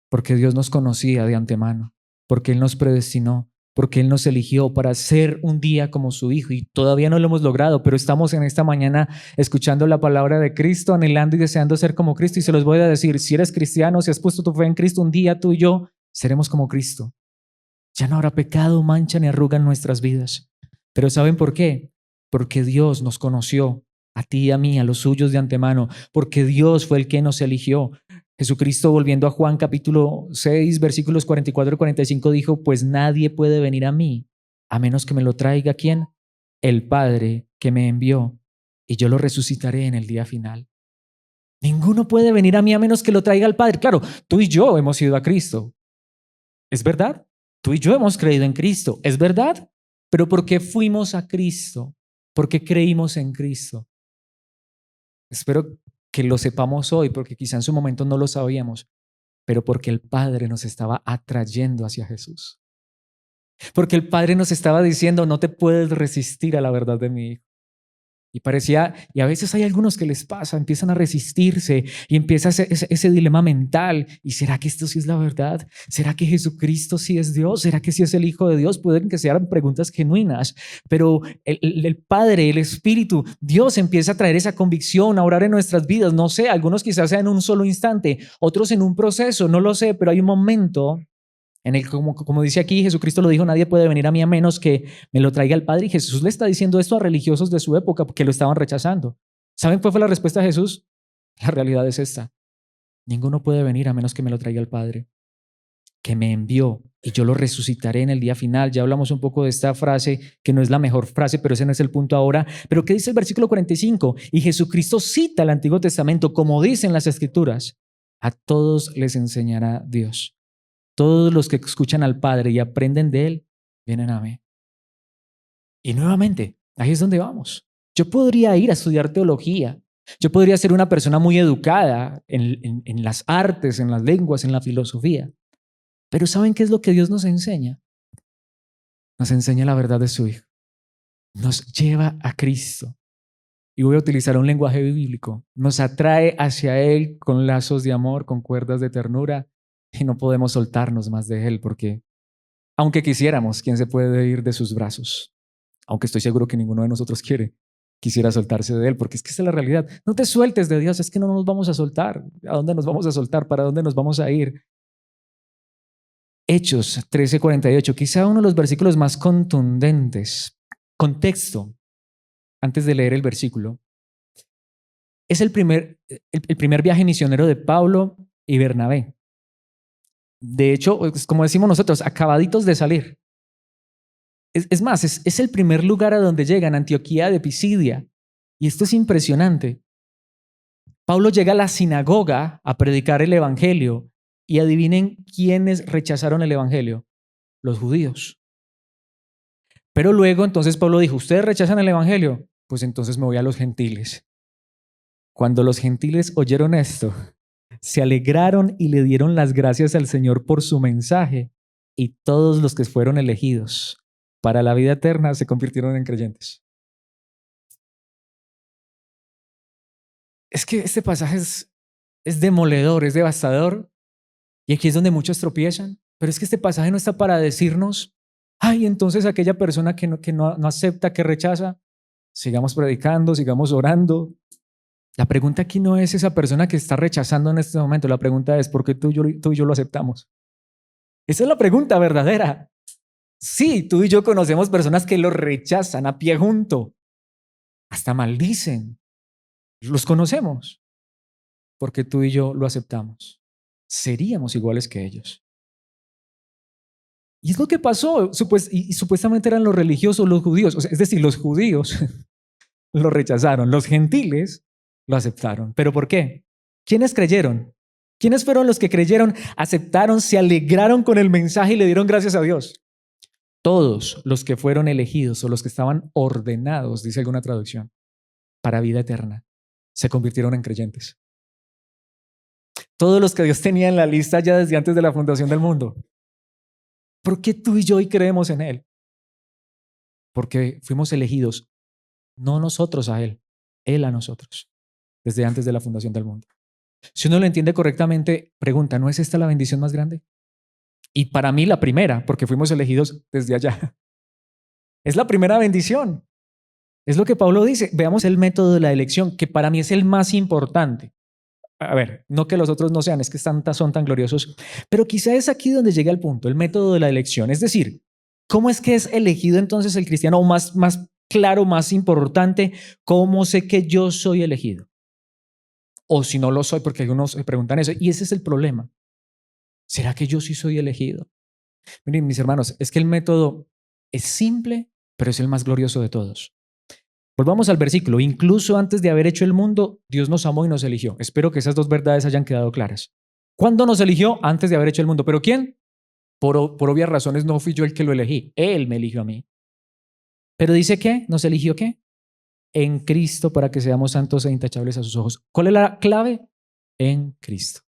porque Dios nos conocía de antemano, porque Él nos predestinó, porque Él nos eligió para ser un día como su hijo, y todavía no lo hemos logrado, pero estamos en esta mañana escuchando la palabra de Cristo, anhelando y deseando ser como Cristo, y se los voy a decir, si eres cristiano, si has puesto tu fe en Cristo, un día tú y yo seremos como Cristo. Ya no habrá pecado, mancha ni arruga en nuestras vidas. Pero ¿saben por qué? Porque Dios nos conoció, a ti y a mí, a los suyos de antemano, porque Dios fue el que nos eligió. Jesucristo, volviendo a Juan capítulo 6, versículos 44 y 45, dijo, pues nadie puede venir a mí, a menos que me lo traiga, ¿quién? El Padre que me envió, y yo lo resucitaré en el día final. Ninguno puede venir a mí a menos que lo traiga el Padre. Claro, tú y yo hemos ido a Cristo. ¿Es verdad? Tú y yo hemos creído en Cristo. ¿Es verdad? Pero ¿por qué fuimos a Cristo? ¿Por qué creímos en Cristo? Espero que lo sepamos hoy, porque quizá en su momento no lo sabíamos, pero porque el Padre nos estaba atrayendo hacia Jesús. Porque el Padre nos estaba diciendo, no te puedes resistir a la verdad de mi Hijo. Y parecía, y a veces hay algunos que les pasa, empiezan a resistirse y empieza ese dilema mental. ¿Y será que esto sí es la verdad? ¿Será que Jesucristo sí es Dios? ¿Será que sí es el Hijo de Dios? Pueden que sean preguntas genuinas, pero el Padre, el Espíritu, Dios empieza a traer esa convicción, a orar en nuestras vidas. No sé, algunos quizás sea en un solo instante, otros en un proceso, no lo sé, pero hay un momento en el, como dice aquí, Jesucristo lo dijo, nadie puede venir a mí a menos que me lo traiga el Padre. Y Jesús le está diciendo esto a religiosos de su época porque lo estaban rechazando. ¿Saben cuál fue la respuesta de Jesús? La realidad es esta. Ninguno puede venir a menos que me lo traiga el Padre, que me envió, y yo lo resucitaré en el día final. Ya hablamos un poco de esta frase, que no es la mejor frase, pero ese no es el punto ahora. Pero ¿qué dice el versículo 45? Y Jesucristo cita el Antiguo Testamento, como dicen las Escrituras, A todos les enseñará Dios. Todos los que escuchan al Padre y aprenden de Él, vienen a mí. Y nuevamente, ahí es donde vamos. Yo podría ir a estudiar teología. Yo podría ser una persona muy educada en las artes, en las lenguas, en la filosofía. Pero ¿saben qué es lo que Dios nos enseña? Nos enseña la verdad de su Hijo. Nos lleva a Cristo. Y voy a utilizar un lenguaje bíblico. Nos atrae hacia Él con lazos de amor, con cuerdas de ternura, y no podemos soltarnos más de Él porque, aunque quisiéramos, ¿quién se puede ir de sus brazos? Aunque estoy seguro que ninguno de nosotros quisiera soltarse de Él, porque es que esa es la realidad. No te sueltes de Dios, es que no nos vamos a soltar. ¿A dónde nos vamos a soltar? ¿Para dónde nos vamos a ir? Hechos 13:48, quizá uno de los versículos más contundentes. Contexto, antes de leer el versículo. Es el primer viaje misionero de Pablo y Bernabé. De hecho, como decimos nosotros, acabaditos de salir. Es más, es el primer lugar a donde llegan, Antioquía de Pisidia. Y esto es impresionante. Pablo llega a la sinagoga a predicar el evangelio y adivinen quiénes rechazaron el evangelio, los judíos. Pero luego entonces Pablo dijo, ¿ustedes rechazan el evangelio? Pues entonces me voy a los gentiles. Cuando los gentiles oyeron esto, se alegraron y le dieron las gracias al Señor por su mensaje, y todos los que fueron elegidos para la vida eterna se convirtieron en creyentes. Es que este pasaje es demoledor, es devastador, y aquí es donde muchos tropiezan, pero es que este pasaje no está para decirnos, ay, entonces aquella persona que no acepta, que rechaza, sigamos predicando, sigamos orando. La pregunta aquí no es esa persona que está rechazando en este momento, la pregunta es ¿por qué tú y yo lo aceptamos? Esa es la pregunta verdadera. Sí, tú y yo conocemos personas que lo rechazan a pie junto, hasta maldicen. Los conocemos porque tú y yo lo aceptamos. Seríamos iguales que ellos. Y es lo que pasó, y supuestamente eran los religiosos, los judíos, o sea, es decir, los judíos lo rechazaron, los gentiles lo aceptaron. ¿Pero por qué? ¿Quiénes creyeron? ¿Quiénes fueron los que creyeron, aceptaron, se alegraron con el mensaje y le dieron gracias a Dios? Todos los que fueron elegidos o los que estaban ordenados, dice alguna traducción, para vida eterna, se convirtieron en creyentes. Todos los que Dios tenía en la lista ya desde antes de la fundación del mundo. ¿Por qué tú y yo hoy creemos en Él? Porque fuimos elegidos, no nosotros a Él a nosotros, desde antes de la fundación del mundo. Si uno lo entiende correctamente, pregunta, ¿no es esta la bendición más grande? Y para mí la primera, porque fuimos elegidos desde allá. Es la primera bendición. Es lo que Pablo dice. Veamos el método de la elección, que para mí es el más importante. A ver, no que los otros no sean, es que son tan gloriosos, pero quizá es aquí donde llega el punto, el método de la elección. Es decir, ¿cómo es que es elegido entonces el cristiano? O más claro, más importante, ¿cómo sé que yo soy elegido? O si no lo soy, porque algunos se preguntan eso. Y ese es el problema. ¿Será que yo sí soy elegido? Miren, mis hermanos, es que el método es simple, pero es el más glorioso de todos. Volvamos al versículo. Incluso antes de haber hecho el mundo, Dios nos amó y nos eligió. Espero que esas dos verdades hayan quedado claras. ¿Cuándo nos eligió? Antes de haber hecho el mundo. ¿Pero quién? Por obvias razones no fui yo el que lo elegí. Él me eligió a mí. Pero dice que, ¿nos eligió qué? En Cristo para que seamos santos e intachables a sus ojos. ¿Cuál es la clave? En Cristo.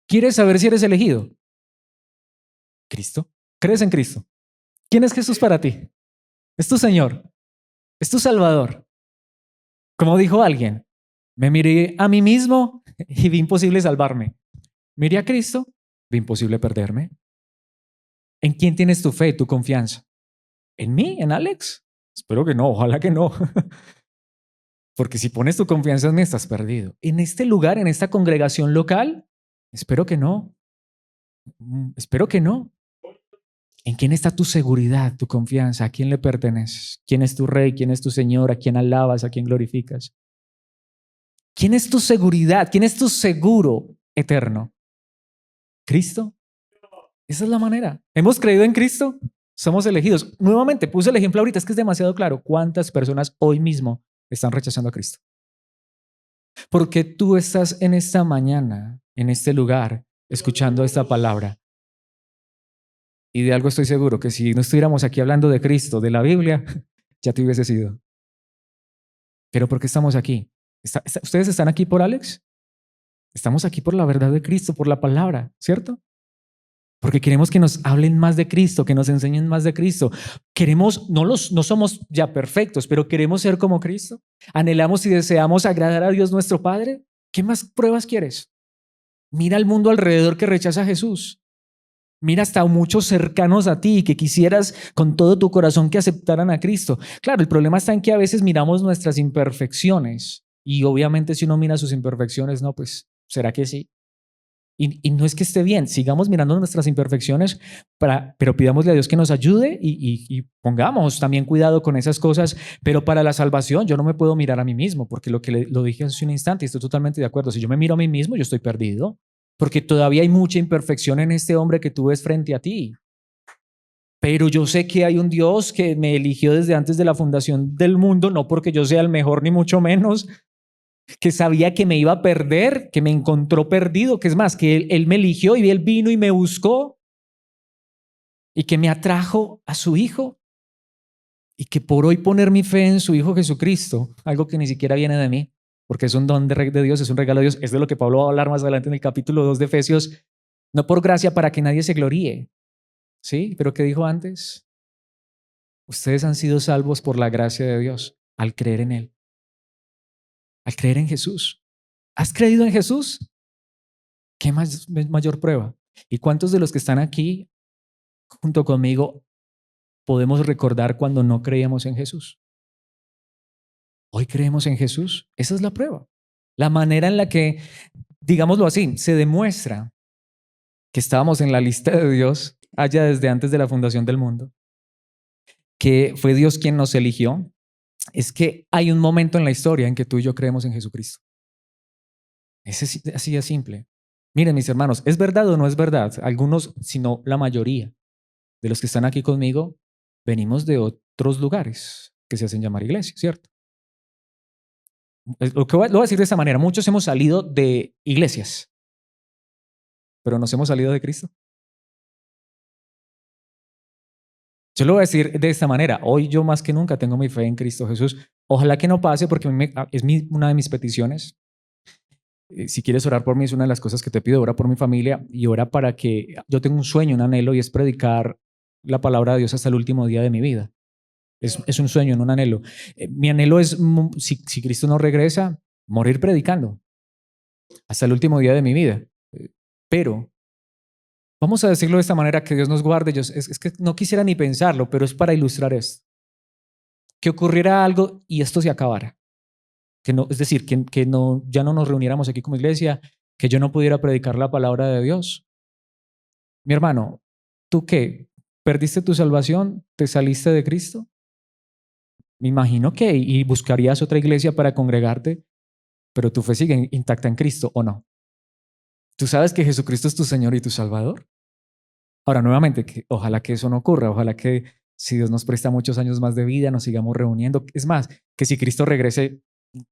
¿Quieres saber si eres elegido? Cristo. ¿Crees en Cristo? ¿Quién es Jesús para ti? Es tu Señor. Es tu Salvador. Como dijo alguien, me miré a mí mismo y vi imposible salvarme. Miré a Cristo, vi imposible perderme. ¿En quién tienes tu fe, tu confianza? ¿En mí? ¿En Alex? Espero que no, ojalá que no. Porque si pones tu confianza en mí, estás perdido. En este lugar, en esta congregación local, espero que no. Espero que no. ¿En quién está tu seguridad, tu confianza? ¿A quién le perteneces? ¿Quién es tu rey? ¿Quién es tu Señor? ¿A quién alabas? ¿A quién glorificas? ¿Quién es tu seguridad? ¿Quién es tu seguro eterno? ¿Cristo? Esa es la manera. ¿Hemos creído en Cristo? Somos elegidos. Nuevamente, puse el ejemplo ahorita, es que es demasiado claro. ¿Cuántas personas hoy mismo están rechazando a Cristo? Porque tú estás en esta mañana en este lugar escuchando esta palabra. Y de algo estoy seguro, que si no estuviéramos aquí hablando de Cristo, de la Biblia, ya te hubiese sido. Pero ¿por qué estamos aquí? ¿Ustedes están aquí por Alex? Estamos aquí por la verdad de Cristo, por la palabra, ¿cierto? Porque queremos que nos hablen más de Cristo, que nos enseñen más de Cristo. Queremos, no somos ya perfectos, pero queremos ser como Cristo. Anhelamos y deseamos agradar a Dios nuestro Padre. ¿Qué más pruebas quieres? Mira al mundo alrededor que rechaza a Jesús. Mira hasta muchos cercanos a ti que quisieras con todo tu corazón que aceptaran a Cristo. Claro, el problema está en que a veces miramos nuestras imperfecciones y obviamente si uno mira sus imperfecciones, no, pues, ¿será que sí? Y no es que esté bien, sigamos mirando nuestras imperfecciones, pero pidámosle a Dios que nos ayude y pongamos también cuidado con esas cosas, pero para la salvación yo no me puedo mirar a mí mismo, porque lo dije hace un instante y estoy totalmente de acuerdo, si yo me miro a mí mismo yo estoy perdido, porque todavía hay mucha imperfección en este hombre que tú ves frente a ti. Pero yo sé que hay un Dios que me eligió desde antes de la fundación del mundo, no porque yo sea el mejor ni mucho menos, que sabía que me iba a perder, que me encontró perdido, que es más, que él me eligió y él vino y me buscó y que me atrajo a su Hijo y que por hoy poner mi fe en su Hijo Jesucristo, algo que ni siquiera viene de mí, porque es un don de Dios, es un regalo de Dios, es de lo que Pablo va a hablar más adelante en el capítulo 2 de Efesios, no por gracia para que nadie se gloríe, ¿sí? Pero ¿qué dijo antes? Ustedes han sido salvos por la gracia de Dios al creer en Él, al creer en Jesús. ¿Has creído en Jesús? ¿Qué mayor prueba? ¿Y cuántos de los que están aquí junto conmigo podemos recordar cuando no creíamos en Jesús? Hoy creemos en Jesús. Esa es la prueba. La manera en la que, digámoslo así, se demuestra que estábamos en la lista de Dios allá desde antes de la fundación del mundo, que fue Dios quien nos eligió, es que hay un momento en la historia en que tú y yo creemos en Jesucristo. Es así de simple. Miren, mis hermanos, ¿es verdad o no es verdad? Algunos, sino la mayoría de los que están aquí conmigo, venimos de otros lugares que se hacen llamar iglesia, ¿cierto? Lo voy a decir de esta manera, muchos hemos salido de iglesias, pero nos hemos salido de Cristo. Yo lo voy a decir de esta manera, hoy yo más que nunca tengo mi fe en Cristo Jesús. Ojalá que no pase porque es una de mis peticiones. Si quieres orar por mí, es una de las cosas que te pido, ora por mi familia y ora para que yo tenga un sueño, un anhelo y es predicar la palabra de Dios hasta el último día de mi vida. Es un sueño, no un anhelo. Mi anhelo es, si Cristo no regresa, morir predicando hasta el último día de mi vida. Pero vamos a decirlo de esta manera, que Dios nos guarde. Es que no quisiera ni pensarlo, pero es para ilustrar esto. Que ocurriera algo y esto se acabara. Que no, es decir, que no, ya no nos reuniéramos aquí como iglesia, que yo no pudiera predicar la palabra de Dios. Mi hermano, ¿tú qué? ¿Perdiste tu salvación? ¿Te saliste de Cristo? Me imagino que y buscarías otra iglesia para congregarte, pero tu fe sigue intacta en Cristo, ¿o no? ¿Tú sabes que Jesucristo es tu Señor y tu Salvador? Ahora, nuevamente, ojalá que eso no ocurra, ojalá que si Dios nos presta muchos años más de vida, nos sigamos reuniendo. Es más, que si Cristo regrese,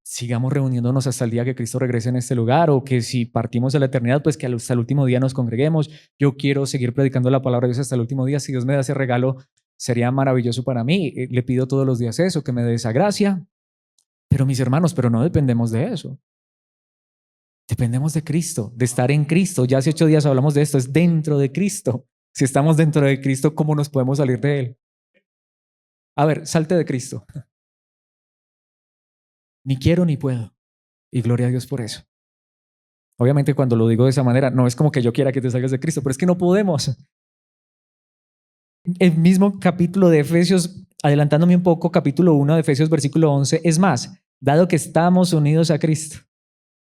sigamos reuniéndonos hasta el día que Cristo regrese en este lugar, o que si partimos de la eternidad, pues que hasta el último día nos congreguemos. Yo quiero seguir predicando la palabra de Dios hasta el último día. Si Dios me da ese regalo, sería maravilloso para mí. Le pido todos los días eso, que me dé esa gracia. Pero mis hermanos, pero no dependemos de eso. Dependemos de Cristo, de estar en Cristo. Ya hace 8 días hablamos de esto, es dentro de Cristo. Si estamos dentro de Cristo, ¿cómo nos podemos salir de Él? A ver, salte de Cristo. Ni quiero ni puedo. Y gloria a Dios por eso. Obviamente cuando lo digo de esa manera, no es como que yo quiera que te salgas de Cristo, pero es que no podemos. El mismo capítulo de Efesios, adelantándome un poco, capítulo 1 de Efesios, versículo 11, es más, dado que estamos unidos a Cristo,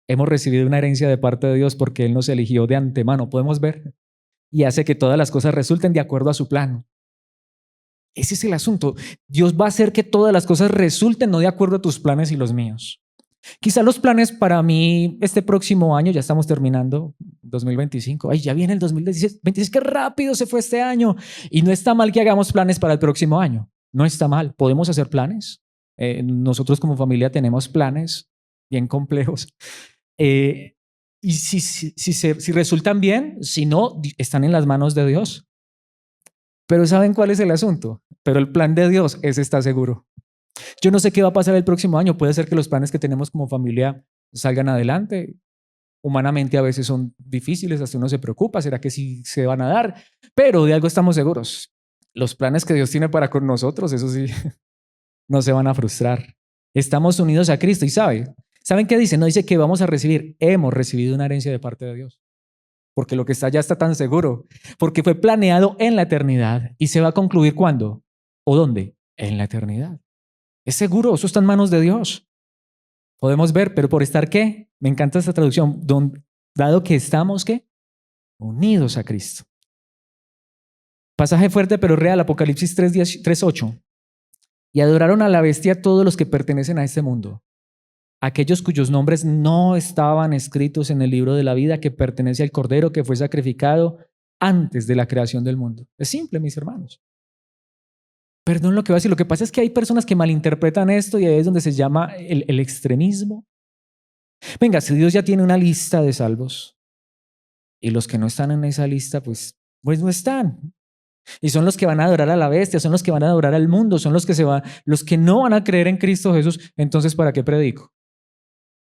hemos recibido una herencia de parte de Dios porque Él nos eligió de antemano, podemos ver, y hace que todas las cosas resulten de acuerdo a su plan. Ese es el asunto. Dios va a hacer que todas las cosas resulten no de acuerdo a tus planes y los míos. Quizá los planes para mí este próximo año, ya estamos terminando 2025, ay, ya viene el 2026, qué rápido se fue este año. Y no está mal que hagamos planes para el próximo año, no está mal, podemos hacer planes. Nosotros como familia tenemos planes bien complejos. Y si resultan bien, si no, están en las manos de Dios. Pero ¿saben cuál es el asunto? Pero el plan de Dios, ese está seguro. Yo no sé qué va a pasar el próximo año. Puede ser que los planes que tenemos como familia salgan adelante. Humanamente a veces son difíciles, hasta uno se preocupa, ¿será que sí se van a dar? Pero de algo estamos seguros. Los planes que Dios tiene para con nosotros, eso sí, no se van a frustrar. Estamos unidos a Cristo y ¿saben qué dice? No dice que vamos a recibir, hemos recibido una herencia de parte de Dios. Porque lo que está allá está tan seguro, porque fue planeado en la eternidad y se va a concluir ¿cuándo? ¿O dónde? En la eternidad. Es seguro, eso está en manos de Dios. Podemos ver, pero por estar ¿qué? Me encanta esta traducción, dado que estamos ¿qué? Unidos a Cristo. Pasaje fuerte pero real, Apocalipsis 3:8. Y adoraron a la bestia todos los que pertenecen a este mundo, aquellos cuyos nombres no estaban escritos en el libro de la vida que pertenece al Cordero que fue sacrificado antes de la creación del mundo. Es simple, mis hermanos. Perdón lo que voy a decir, lo que pasa es que hay personas que malinterpretan esto y ahí es donde se llama el extremismo. Venga, si Dios ya tiene una lista de salvos y los que no están en esa lista, pues no están. Y son los que van a adorar a la bestia, son los que van a adorar al mundo, son los que no van a creer en Cristo Jesús. Entonces, ¿para qué predico?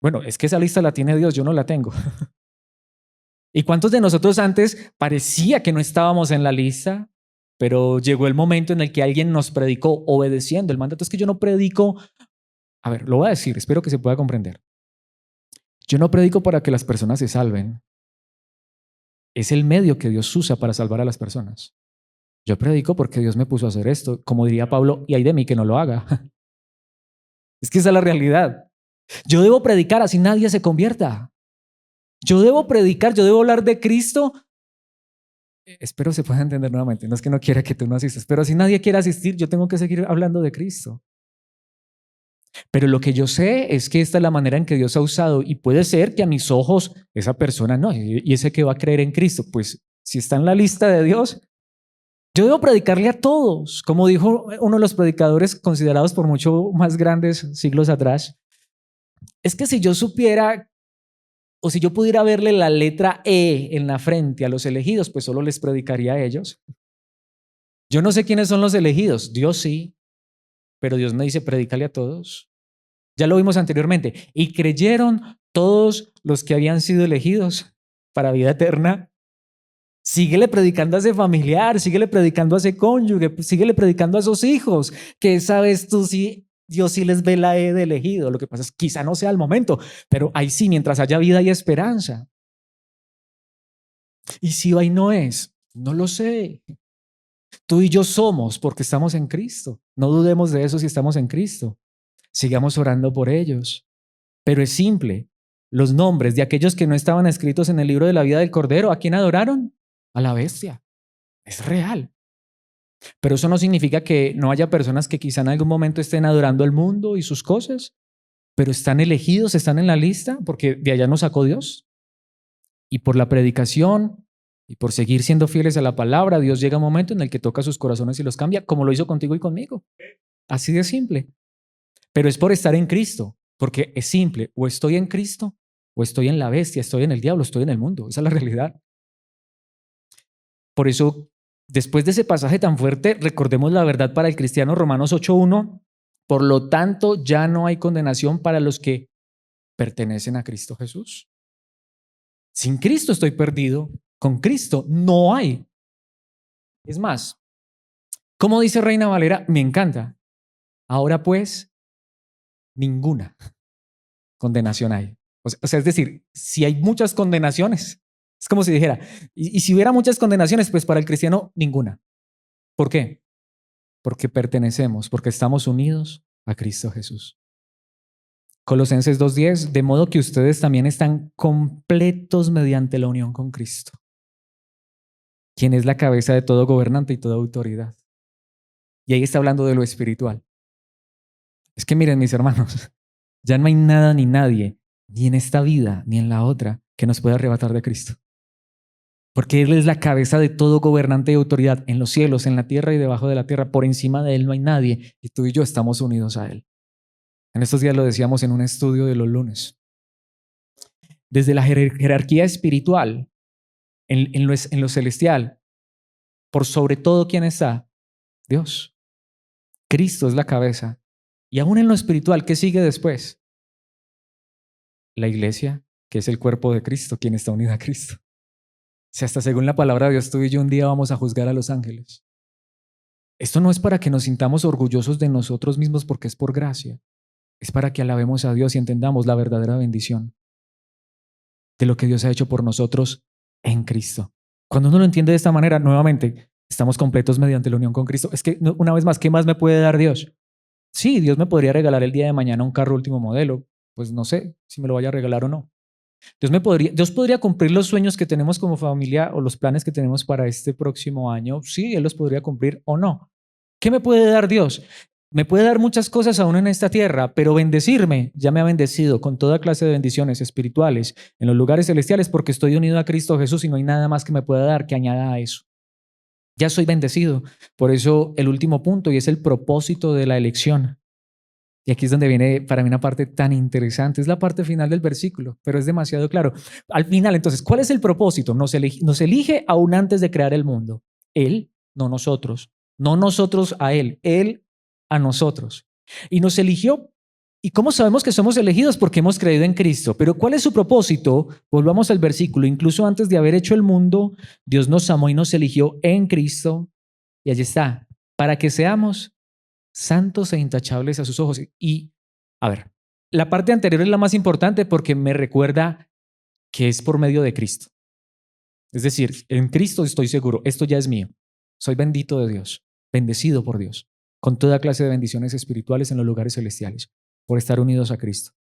Bueno, es que esa lista la tiene Dios, yo no la tengo. ¿Y cuántos de nosotros antes parecía que no estábamos en la lista, pero llegó el momento en el que alguien nos predicó obedeciendo el mandato? Es que yo no predico, a ver, lo voy a decir, espero que se pueda comprender. Yo no predico para que las personas se salven. Es el medio que Dios usa para salvar a las personas. Yo predico porque Dios me puso a hacer esto, como diría Pablo, y hay de mí que no lo haga. Es que esa es la realidad. Yo debo predicar así nadie se convierta. Yo debo predicar, yo debo hablar de Cristo. Espero se pueda entender nuevamente. No es que no quiera que tú no asistas, pero si nadie quiere asistir, yo tengo que seguir hablando de Cristo. Pero lo que yo sé es que esta es la manera en que Dios ha usado y puede ser que a mis ojos esa persona no, y ese que va a creer en Cristo, pues si está en la lista de Dios, yo debo predicarle a todos, como dijo uno de los predicadores considerados por mucho más grandes siglos atrás. Es que si yo supiera o si yo pudiera verle la letra E en la frente a los elegidos, pues solo les predicaría a ellos. Yo no sé quiénes son los elegidos, Dios sí, pero Dios me dice, predícale a todos. Ya lo vimos anteriormente. Y creyeron todos los que habían sido elegidos para vida eterna. Síguele predicando a ese familiar, síguele predicando a ese cónyuge, síguele predicando a esos hijos, que sabes tú si Dios sí les ve la E de elegido. Lo que pasa es que quizá no sea el momento, pero ahí sí, mientras haya vida y esperanza. Y si hoy no es, no lo sé. Tú y yo somos porque estamos en Cristo. No dudemos de eso si estamos en Cristo. Sigamos orando por ellos. Pero es simple. Los nombres de aquellos que no estaban escritos en el libro de la vida del Cordero, ¿a quién adoraron? A la bestia. Es real. Pero eso no significa que no haya personas que quizá en algún momento estén adorando al mundo y sus cosas, pero están elegidos, están en la lista porque de allá nos sacó Dios. Y por la predicación y por seguir siendo fieles a la palabra, Dios llega a un momento en el que toca sus corazones y los cambia, como lo hizo contigo y conmigo. Así de simple. Pero es por estar en Cristo, porque es simple, o estoy en Cristo, o estoy en la bestia, estoy en el diablo, estoy en el mundo. Esa es la realidad. Por eso, después de ese pasaje tan fuerte, recordemos la verdad para el cristiano, Romanos 8:1. Por lo tanto, ya no hay condenación para los que pertenecen a Cristo Jesús. Sin Cristo estoy perdido, con Cristo no hay. Es más, como dice Reina Valera, me encanta. Ahora pues, ninguna condenación hay. O sea, es decir, si hay muchas condenaciones, es como si dijera, y si hubiera muchas condenaciones, pues para el cristiano ninguna. ¿Por qué? Porque pertenecemos, porque estamos unidos a Cristo Jesús. Colosenses 2:10, de modo que ustedes también están completos mediante la unión con Cristo, quien es la cabeza de todo gobernante y toda autoridad. Y ahí está hablando de lo espiritual. Es que miren, mis hermanos, ya no hay nada ni nadie, ni en esta vida, ni en la otra, que nos pueda arrebatar de Cristo. Porque Él es la cabeza de todo gobernante y autoridad en los cielos, en la tierra y debajo de la tierra. Por encima de Él no hay nadie y tú y yo estamos unidos a Él. En estos días lo decíamos en un estudio de los lunes. desde la jerarquía espiritual, en lo celestial, por sobre todo, ¿quién está? Dios. Cristo es la cabeza. Y aún en lo espiritual, ¿qué sigue después? La iglesia, que es el cuerpo de Cristo, quien está unida a Cristo. O sea, hasta según la palabra de Dios, tú y yo un día vamos a juzgar a los ángeles. Esto no es para que nos sintamos orgullosos de nosotros mismos porque es por gracia. Es para que alabemos a Dios y entendamos la verdadera bendición de lo que Dios ha hecho por nosotros en Cristo. Cuando uno lo entiende de esta manera, nuevamente, estamos completos mediante la unión con Cristo. Es que, una vez más, ¿qué más me puede dar Dios? Sí, Dios me podría regalar el día de mañana un carro último modelo. Pues no sé si me lo vaya a regalar o no. Dios podría cumplir los sueños que tenemos como familia o los planes que tenemos para este próximo año. Sí, Él los podría cumplir o no. ¿Qué me puede dar Dios? Me puede dar muchas cosas aún en esta tierra, pero bendecirme, ya me ha bendecido con toda clase de bendiciones espirituales en los lugares celestiales porque estoy unido a Cristo Jesús y no hay nada más que me pueda dar que añada a eso. Ya soy bendecido. Por eso el último punto, y es el propósito de la elección. Y aquí es donde viene para mí una parte tan interesante, es la parte final del versículo, pero es demasiado claro. Al final, entonces, ¿cuál es el propósito? Nos elige aún antes de crear el mundo. Él, no nosotros. No nosotros a Él a nosotros. Y nos eligió. ¿Y cómo sabemos que somos elegidos? Porque hemos creído en Cristo. Pero ¿cuál es su propósito? Volvamos al versículo. Incluso antes de haber hecho el mundo, Dios nos amó y nos eligió en Cristo. Y allí está, para que seamos santos e intachables a sus ojos. Y, a ver, la parte anterior es la más importante porque me recuerda que es por medio de Cristo. Es decir, en Cristo estoy seguro, esto ya es mío. Soy bendito de Dios, bendecido por Dios, con toda clase de bendiciones espirituales en los lugares celestiales, por estar unidos a Cristo.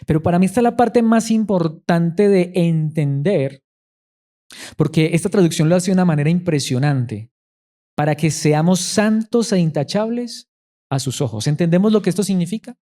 Pero para mí está la parte más importante de entender, porque esta traducción lo hace de una manera impresionante, para que seamos santos e intachables a sus ojos. ¿Entendemos lo que esto significa?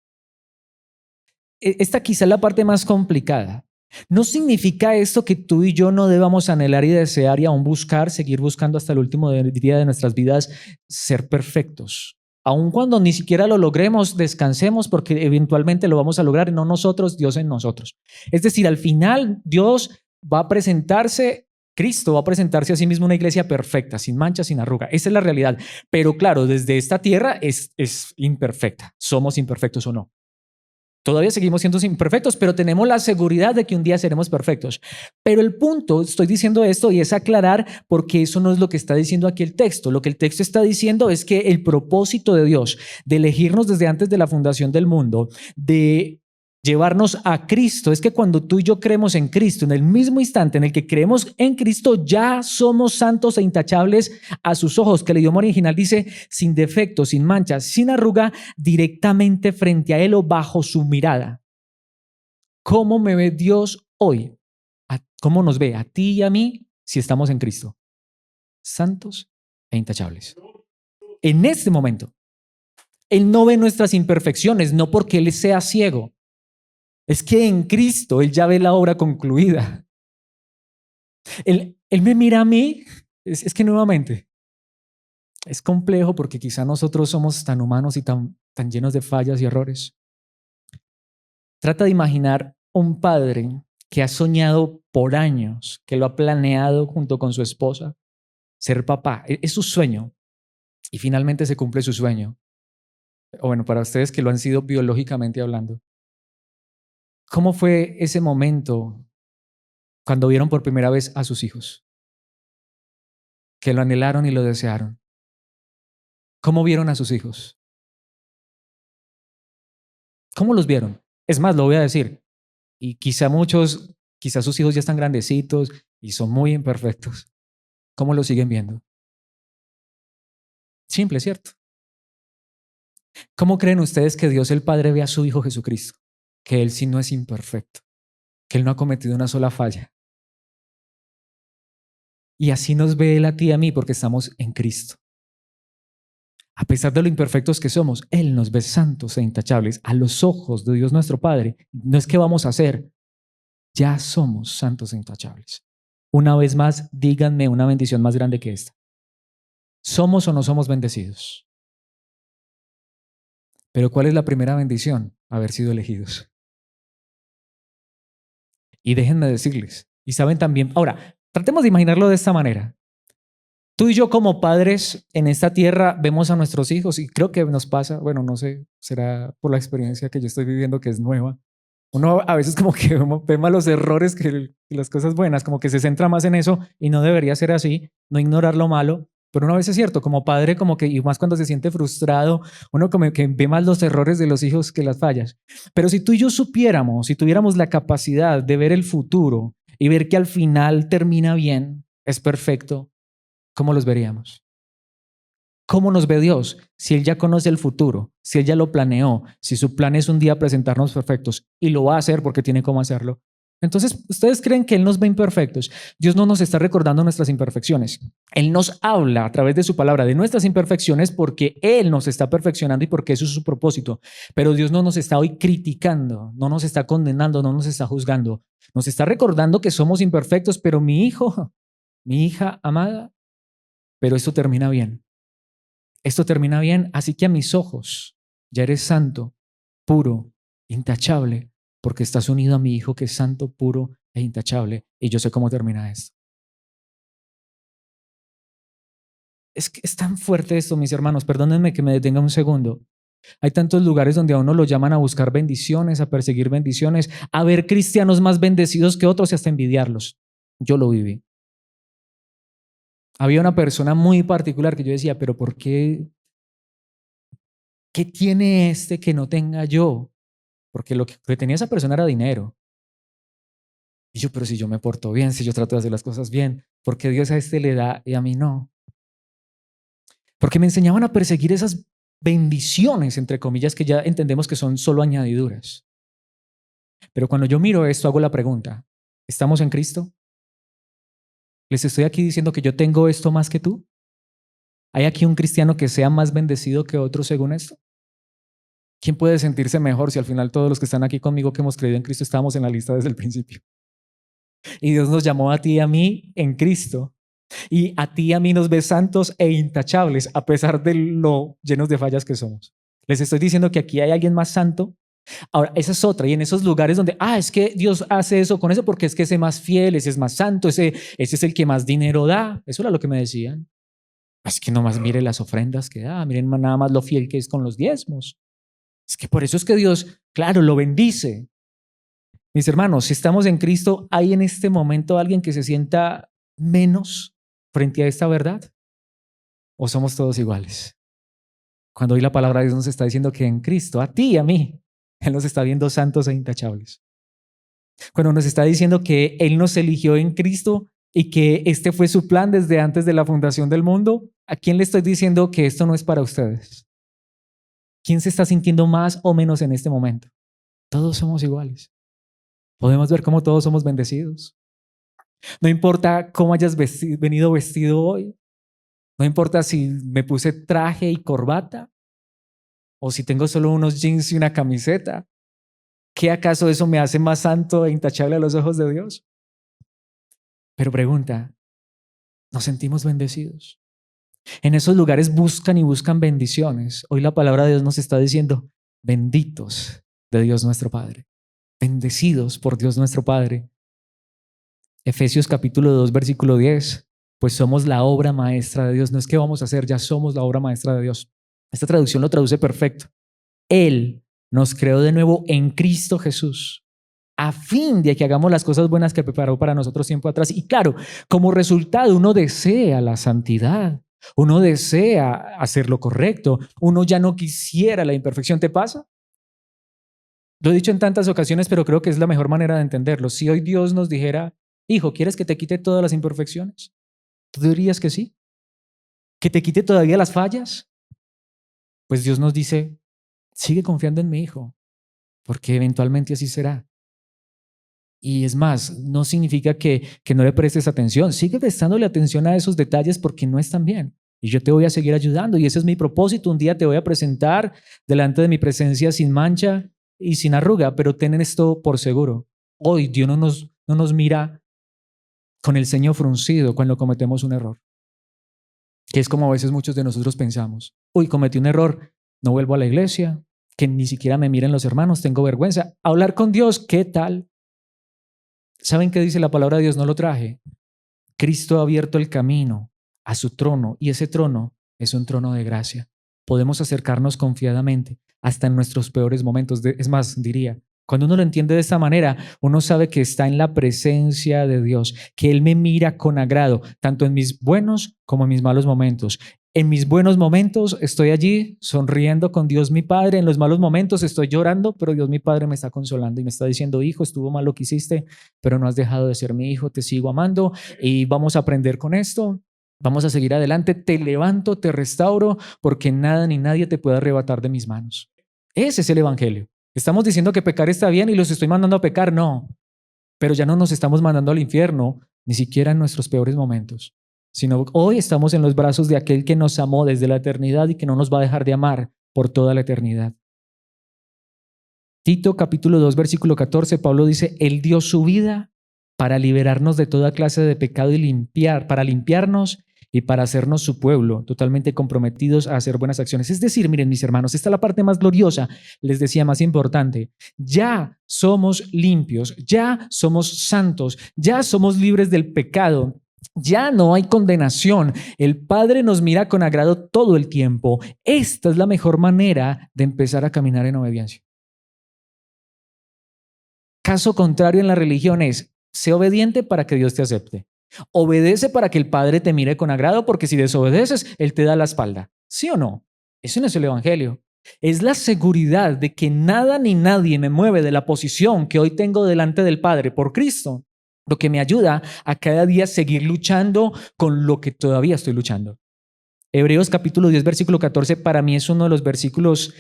Esta quizá es la parte más complicada. No significa esto que tú y yo no debamos anhelar y desear y aún buscar, seguir buscando hasta el último día de nuestras vidas ser perfectos. Aun cuando ni siquiera lo logremos, descansemos porque eventualmente lo vamos a lograr, no nosotros, Dios en nosotros. Es decir, al final Dios va a presentarse, Cristo va a presentarse a sí mismo una iglesia perfecta, sin mancha, sin arruga. Esa es la realidad. Pero claro, desde esta tierra es imperfecta. Somos imperfectos o no. Todavía seguimos siendo imperfectos, pero tenemos la seguridad de que un día seremos perfectos. Pero el punto, estoy diciendo esto y es aclarar porque eso no es lo que está diciendo aquí el texto. Lo que el texto está diciendo es que el propósito de Dios de elegirnos desde antes de la fundación del mundo, de llevarnos a Cristo, es que cuando tú y yo creemos en Cristo, en el mismo instante en el que creemos en Cristo, ya somos santos e intachables a sus ojos, que el idioma original dice sin defecto, sin mancha, sin arruga, directamente frente a Él o bajo su mirada. ¿Cómo me ve Dios hoy? ¿Cómo nos ve a ti y a mí si estamos en Cristo? Santos e intachables. En este momento, Él no ve nuestras imperfecciones, no porque Él sea ciego. Es que en Cristo Él ya ve la obra concluida. Él me mira a mí, es que nuevamente, es complejo porque quizá nosotros somos tan humanos y tan llenos de fallas y errores. Trata de imaginar un padre que ha soñado por años, que lo ha planeado junto con su esposa, ser papá. Es su sueño y finalmente se cumple su sueño. O bueno, para ustedes que lo han sido biológicamente hablando. ¿Cómo fue ese momento cuando vieron por primera vez a sus hijos? Que lo anhelaron y lo desearon. ¿Cómo vieron a sus hijos? ¿Cómo los vieron? Es más, lo voy a decir. Y quizá sus hijos ya están grandecitos y son muy imperfectos. ¿Cómo lo siguen viendo? Simple, ¿cierto? ¿Cómo creen ustedes que Dios el Padre ve a su Hijo Jesucristo? Que Él sí no es imperfecto, que Él no ha cometido una sola falla. Y así nos ve Él a ti y a mí porque estamos en Cristo. A pesar de lo imperfectos que somos, Él nos ve santos e intachables a los ojos de Dios nuestro Padre. No es que vamos a ser, ya somos santos e intachables. Una vez más, díganme una bendición más grande que esta. ¿Somos o no somos bendecidos? Pero ¿cuál es la primera bendición? Haber sido elegidos. Y déjenme decirles, y saben también, ahora, tratemos de imaginarlo de esta manera. Tú y yo como padres en esta tierra vemos a nuestros hijos y creo que nos pasa, bueno, no sé, será por la experiencia que yo estoy viviendo que es nueva. Uno a veces como que ve más los errores que las cosas buenas, como que se centra más en eso y no debería ser así, no ignorar lo malo. Pero una vez es cierto, como padre, como que, y más cuando se siente frustrado, uno como que ve más los errores de los hijos que las fallas. Pero si tú y yo supiéramos, si tuviéramos la capacidad de ver el futuro y ver que al final termina bien, es perfecto, ¿cómo los veríamos? ¿Cómo nos ve Dios? Si Él ya conoce el futuro, si Él ya lo planeó, si su plan es un día presentarnos perfectos y lo va a hacer porque tiene cómo hacerlo. Entonces, ¿ustedes creen que Él nos ve imperfectos? Dios no nos está recordando nuestras imperfecciones. Él nos habla a través de su palabra de nuestras imperfecciones porque Él nos está perfeccionando y porque eso es su propósito. Pero Dios no nos está hoy criticando, no nos está condenando, no nos está juzgando. Nos está recordando que somos imperfectos, pero mi hijo, mi hija amada, pero esto termina bien. Esto termina bien, así que a mis ojos ya eres santo, puro, intachable, porque estás unido a mi hijo que es santo, puro e intachable. Y yo sé cómo termina esto. Es que es tan fuerte esto, mis hermanos. Perdónenme que me detenga un segundo. Hay tantos lugares donde a uno lo llaman a buscar bendiciones, a perseguir bendiciones, a ver cristianos más bendecidos que otros y hasta envidiarlos. Yo lo viví. Había una persona muy particular que yo decía, pero ¿por qué? ¿Qué tiene este que no tenga yo? Porque lo que tenía esa persona era dinero. Y yo, pero si yo me porto bien, si yo trato de hacer las cosas bien, ¿por qué Dios a este le da y a mí no? Porque me enseñaban a perseguir esas bendiciones, entre comillas, que ya entendemos que son solo añadiduras. Pero cuando yo miro esto, hago la pregunta, ¿estamos en Cristo? ¿Les estoy aquí diciendo que yo tengo esto más que tú? ¿Hay aquí un cristiano que sea más bendecido que otro según esto? ¿Quién puede sentirse mejor si al final todos los que están aquí conmigo que hemos creído en Cristo estábamos en la lista desde el principio? Y Dios nos llamó a ti y a mí en Cristo. Y a ti y a mí nos ve santos e intachables a pesar de lo llenos de fallas que somos. Les estoy diciendo que aquí hay alguien más santo. Ahora, esa es otra. Y en esos lugares donde, es que Dios hace eso con eso porque es que ese es más fiel, ese es más santo, ese es el que más dinero da. Eso era lo que me decían. Es que nomás mire las ofrendas que da, miren nada más lo fiel que es con los diezmos. Es que por eso es que Dios, claro, lo bendice. Mis hermanos, si estamos en Cristo, ¿hay en este momento alguien que se sienta menos frente a esta verdad? ¿O somos todos iguales? Cuando hoy la palabra de Dios nos está diciendo que en Cristo, a ti y a mí, Él nos está viendo santos e intachables. Cuando nos está diciendo que Él nos eligió en Cristo y que este fue su plan desde antes de la fundación del mundo, ¿a quién le estoy diciendo que esto no es para ustedes? ¿Quién se está sintiendo más o menos en este momento? Todos somos iguales. Podemos ver cómo todos somos bendecidos. No importa cómo hayas venido vestido hoy. No importa si me puse traje y corbata o si tengo solo unos jeans y una camiseta. ¿Qué acaso eso me hace más santo e intachable a los ojos de Dios? Pero pregunta, ¿nos sentimos bendecidos? En esos lugares buscan y buscan bendiciones. Hoy la palabra de Dios nos está diciendo, benditos de Dios nuestro Padre. Bendecidos por Dios nuestro Padre. Efesios capítulo 2, versículo 10. Pues somos la obra maestra de Dios. No es que vamos a hacer, ya somos la obra maestra de Dios. Esta traducción lo traduce perfecto. Él nos creó de nuevo en Cristo Jesús, a fin de que hagamos las cosas buenas que preparó para nosotros tiempo atrás. Y claro, como resultado uno desea la santidad, uno desea hacer lo correcto, uno ya no quisiera la imperfección. ¿Te pasa? Lo he dicho en tantas ocasiones, pero creo que es la mejor manera de entenderlo. Si hoy Dios nos dijera, hijo, ¿quieres que te quite todas las imperfecciones? ¿Tú dirías que sí? ¿Que te quite todavía las fallas? Pues Dios nos dice, sigue confiando en mi hijo, porque eventualmente así será. Y es más, no significa que no le prestes atención. Sigue prestándole atención a esos detalles porque no están bien. Y yo te voy a seguir ayudando. Y ese es mi propósito. Un día te voy a presentar delante de mi presencia sin mancha y sin arruga, pero ten esto por seguro. Hoy Dios no nos mira con el ceño fruncido cuando cometemos un error. Que es como a veces muchos de nosotros pensamos. Uy, cometí un error, no vuelvo a la iglesia, que ni siquiera me miren los hermanos, tengo vergüenza. Hablar con Dios, ¿qué tal? ¿Saben qué dice la palabra de Dios? No lo traje. Cristo ha abierto el camino a su trono y ese trono es un trono de gracia. Podemos acercarnos confiadamente hasta en nuestros peores momentos. Es más, diría, cuando uno lo entiende de esta manera, uno sabe que está en la presencia de Dios, que Él me mira con agrado, tanto en mis buenos como en mis malos momentos. En mis buenos momentos estoy allí sonriendo con Dios mi Padre. En los malos momentos estoy llorando, pero Dios mi Padre me está consolando y me está diciendo, hijo, estuvo mal lo que hiciste, pero no has dejado de ser mi hijo, te sigo amando y vamos a aprender con esto. Vamos a seguir adelante, te levanto, te restauro, porque nada ni nadie te puede arrebatar de mis manos. Ese es el evangelio. Estamos diciendo que pecar está bien y los estoy mandando a pecar, no. Pero ya no nos estamos mandando al infierno, ni siquiera en nuestros peores momentos, sino hoy estamos en los brazos de aquel que nos amó desde la eternidad y que no nos va a dejar de amar por toda la eternidad. Tito capítulo 2 versículo 14, Pablo dice, Él dio su vida para liberarnos de toda clase de pecado y para limpiarnos y para hacernos su pueblo, totalmente comprometidos a hacer buenas acciones. Es decir, miren mis hermanos, esta es la parte más gloriosa, les decía, más importante. Ya somos limpios, ya somos santos, ya somos libres del pecado. Ya no hay condenación. El Padre nos mira con agrado todo el tiempo. Esta es la mejor manera de empezar a caminar en obediencia. Caso contrario en la religión es, sé obediente para que Dios te acepte. Obedece para que el Padre te mire con agrado, porque si desobedeces, Él te da la espalda. ¿Sí o no? Eso no es el Evangelio. Es la seguridad de que nada ni nadie me mueve de la posición que hoy tengo delante del Padre por Cristo, lo que me ayuda a cada día seguir luchando con lo que todavía estoy luchando. Hebreos capítulo 10, versículo 14, para mí es uno de los versículos,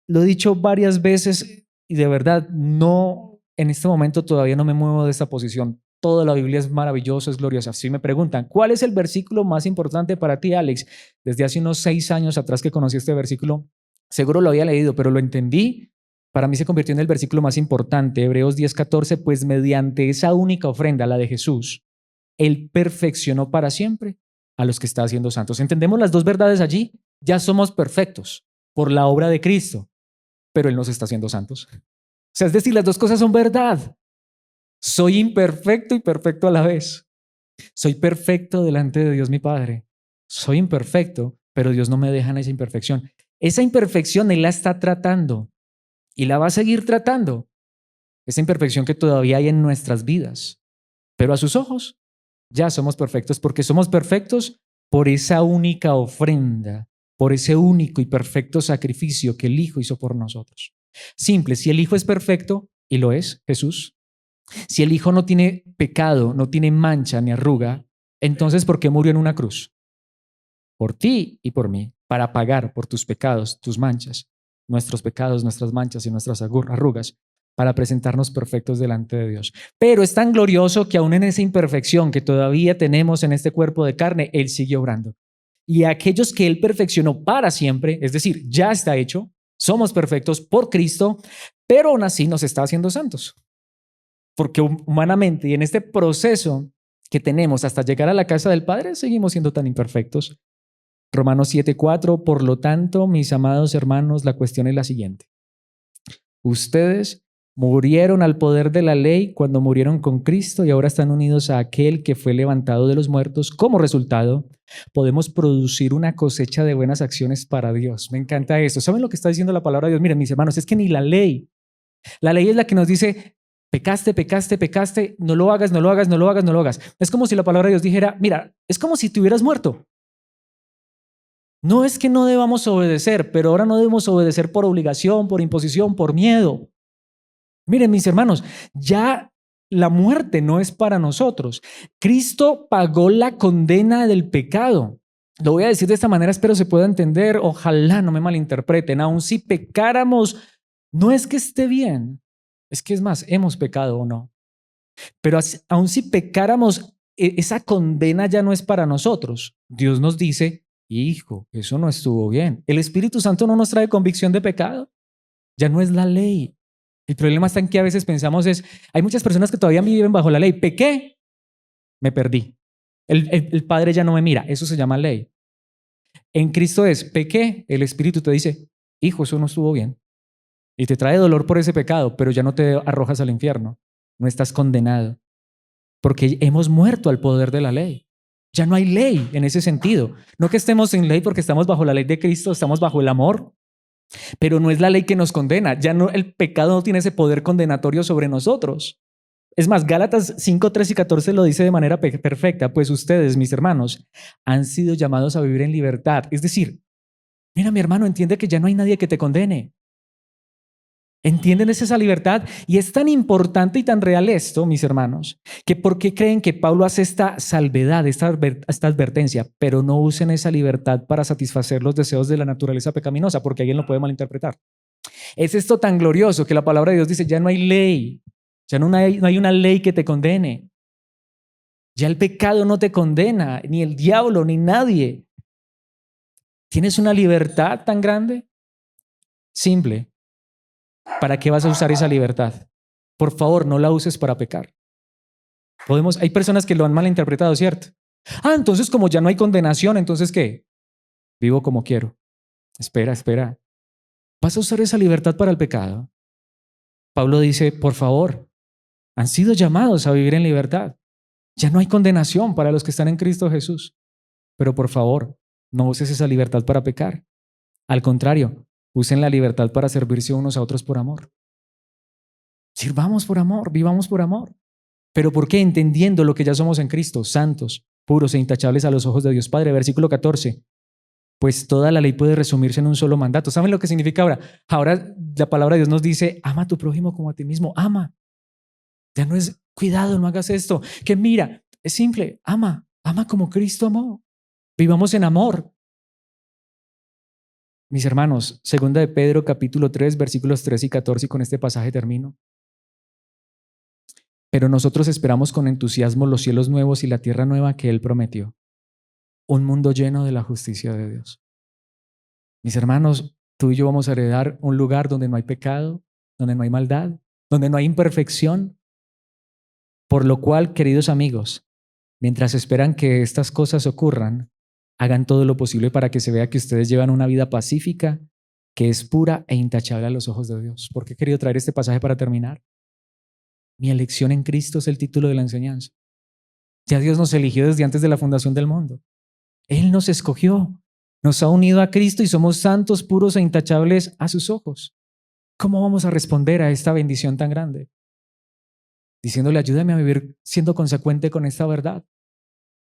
lo he dicho varias veces y de verdad no, en este momento todavía no me muevo de esta posición. Toda la Biblia es maravillosa, es gloriosa. Si me preguntan, ¿cuál es el versículo más importante para ti, Alex? Desde hace unos 6 años atrás que conocí este versículo, seguro lo había leído, pero lo entendí. Para mí se convirtió en el versículo más importante, Hebreos 10, 14, pues mediante esa única ofrenda, la de Jesús, Él perfeccionó para siempre a los que está haciendo santos. ¿Entendemos las dos verdades allí? Ya somos perfectos por la obra de Cristo, pero Él nos está haciendo santos. O sea, es decir, las dos cosas son verdad. Soy imperfecto y perfecto a la vez. Soy perfecto delante de Dios mi Padre. Soy imperfecto, pero Dios no me deja en esa imperfección. Esa imperfección Él la está tratando y la va a seguir tratando. Esa imperfección que todavía hay en nuestras vidas. Pero a sus ojos ya somos perfectos, porque somos perfectos por esa única ofrenda, por ese único y perfecto sacrificio que el Hijo hizo por nosotros. Simple, si el Hijo es perfecto, y lo es, Jesús, si el Hijo no tiene pecado, no tiene mancha ni arruga, entonces ¿por qué murió en una cruz? Por ti y por mí, para pagar por tus pecados, tus manchas, nuestros pecados, nuestras manchas y nuestras arrugas, para presentarnos perfectos delante de Dios. Pero es tan glorioso que aún en esa imperfección que todavía tenemos en este cuerpo de carne, Él sigue obrando. Y aquellos que Él perfeccionó para siempre, es decir, ya está hecho, somos perfectos por Cristo, pero aún así nos está haciendo santos. Porque humanamente y en este proceso que tenemos hasta llegar a la casa del Padre, seguimos siendo tan imperfectos. Romanos 7:4, por lo tanto, mis amados hermanos, la cuestión es la siguiente. Ustedes murieron al poder de la ley cuando murieron con Cristo y ahora están unidos a aquel que fue levantado de los muertos. Como resultado, podemos producir una cosecha de buenas acciones para Dios. Me encanta esto. ¿Saben lo que está diciendo la palabra de Dios? Miren, mis hermanos, es que ni la ley es la que nos dice, pecaste, pecaste, pecaste, no lo hagas, no lo hagas, no lo hagas, no lo hagas. Es como si la palabra de Dios dijera, mira, es como si te hubieras muerto. No es que no debamos obedecer, pero ahora no debemos obedecer por obligación, por imposición, por miedo. Miren, mis hermanos, ya la muerte no es para nosotros. Cristo pagó la condena del pecado. Lo voy a decir de esta manera, espero se pueda entender. Ojalá no me malinterpreten. Aun si pecáramos, no es que esté bien, es que es más, hemos pecado o no. Pero aun si pecáramos, esa condena ya no es para nosotros. Dios nos dice, hijo, eso no estuvo bien. El Espíritu Santo no nos trae convicción de pecado. Ya no es la ley. El problema está en que a veces pensamos hay muchas personas que todavía viven bajo la ley. Pequé, me perdí. El Padre ya no me mira. Eso se llama ley. En Cristo pequé, el Espíritu te dice, hijo, eso no estuvo bien. Y te trae dolor por ese pecado, pero ya no te arrojas al infierno. No estás condenado. porque hemos muerto al poder de la ley. Ya no hay ley en ese sentido. No que estemos sin ley porque estamos bajo la ley de Cristo, estamos bajo el amor, pero no es la ley que nos condena. Ya no, el pecado no tiene ese poder condenatorio sobre nosotros. Es más, Gálatas 5, 3 y 14 lo dice de manera perfecta. Pues ustedes, mis hermanos, han sido llamados a vivir en libertad. Es decir, mira, mi hermano, entiende que ya no hay nadie que te condene. ¿Entienden esa libertad? Y es tan importante y tan real esto, mis hermanos, que ¿por qué creen que Pablo hace esta salvedad, esta advertencia? Pero no usen esa libertad para satisfacer los deseos de la naturaleza pecaminosa, porque alguien lo puede malinterpretar. Es esto tan glorioso que la palabra de Dios dice, ya no hay ley, ya no hay una ley que te condene. Ya el pecado no te condena, ni el diablo, ni nadie. ¿Tienes una libertad tan grande? Simple. ¿Para qué vas a usar esa libertad? Por favor, no la uses para pecar. Hay personas que lo han malinterpretado, ¿cierto? Entonces como ya no hay condenación, ¿entonces qué? Vivo como quiero. Espera. ¿Vas a usar esa libertad para el pecado? Pablo dice, por favor, han sido llamados a vivir en libertad. Ya no hay condenación para los que están en Cristo Jesús. Pero por favor, no uses esa libertad para pecar. Al contrario, usen la libertad para servirse unos a otros por amor. Sirvamos por amor, vivamos por amor. ¿Pero por qué? Entendiendo lo que ya somos en Cristo, santos, puros e intachables a los ojos de Dios Padre. Versículo 14. Pues toda la ley puede resumirse en un solo mandato. ¿Saben lo que significa ahora? Ahora la palabra de Dios nos dice, ama a tu prójimo como a ti mismo, ama. Ya no es, cuidado, no hagas esto. Que mira, es simple, ama como Cristo amó. Vivamos en amor. Mis hermanos, segunda de Pedro capítulo 3, versículos 3 y 14, y con este pasaje termino. Pero nosotros esperamos con entusiasmo los cielos nuevos y la tierra nueva que Él prometió. Un mundo lleno de la justicia de Dios. Mis hermanos, tú y yo vamos a heredar un lugar donde no hay pecado, donde no hay maldad, donde no hay imperfección. Por lo cual, queridos amigos, mientras esperan que estas cosas ocurran, hagan todo lo posible para que se vea que ustedes llevan una vida pacífica, que es pura e intachable a los ojos de Dios. ¿Por qué he querido traer este pasaje para terminar? Mi elección en Cristo es el título de la enseñanza. Ya Dios nos eligió desde antes de la fundación del mundo. Él nos escogió, nos ha unido a Cristo y somos santos, puros e intachables a sus ojos. ¿Cómo vamos a responder a esta bendición tan grande? Diciéndole, ayúdame a vivir siendo consecuente con esta verdad.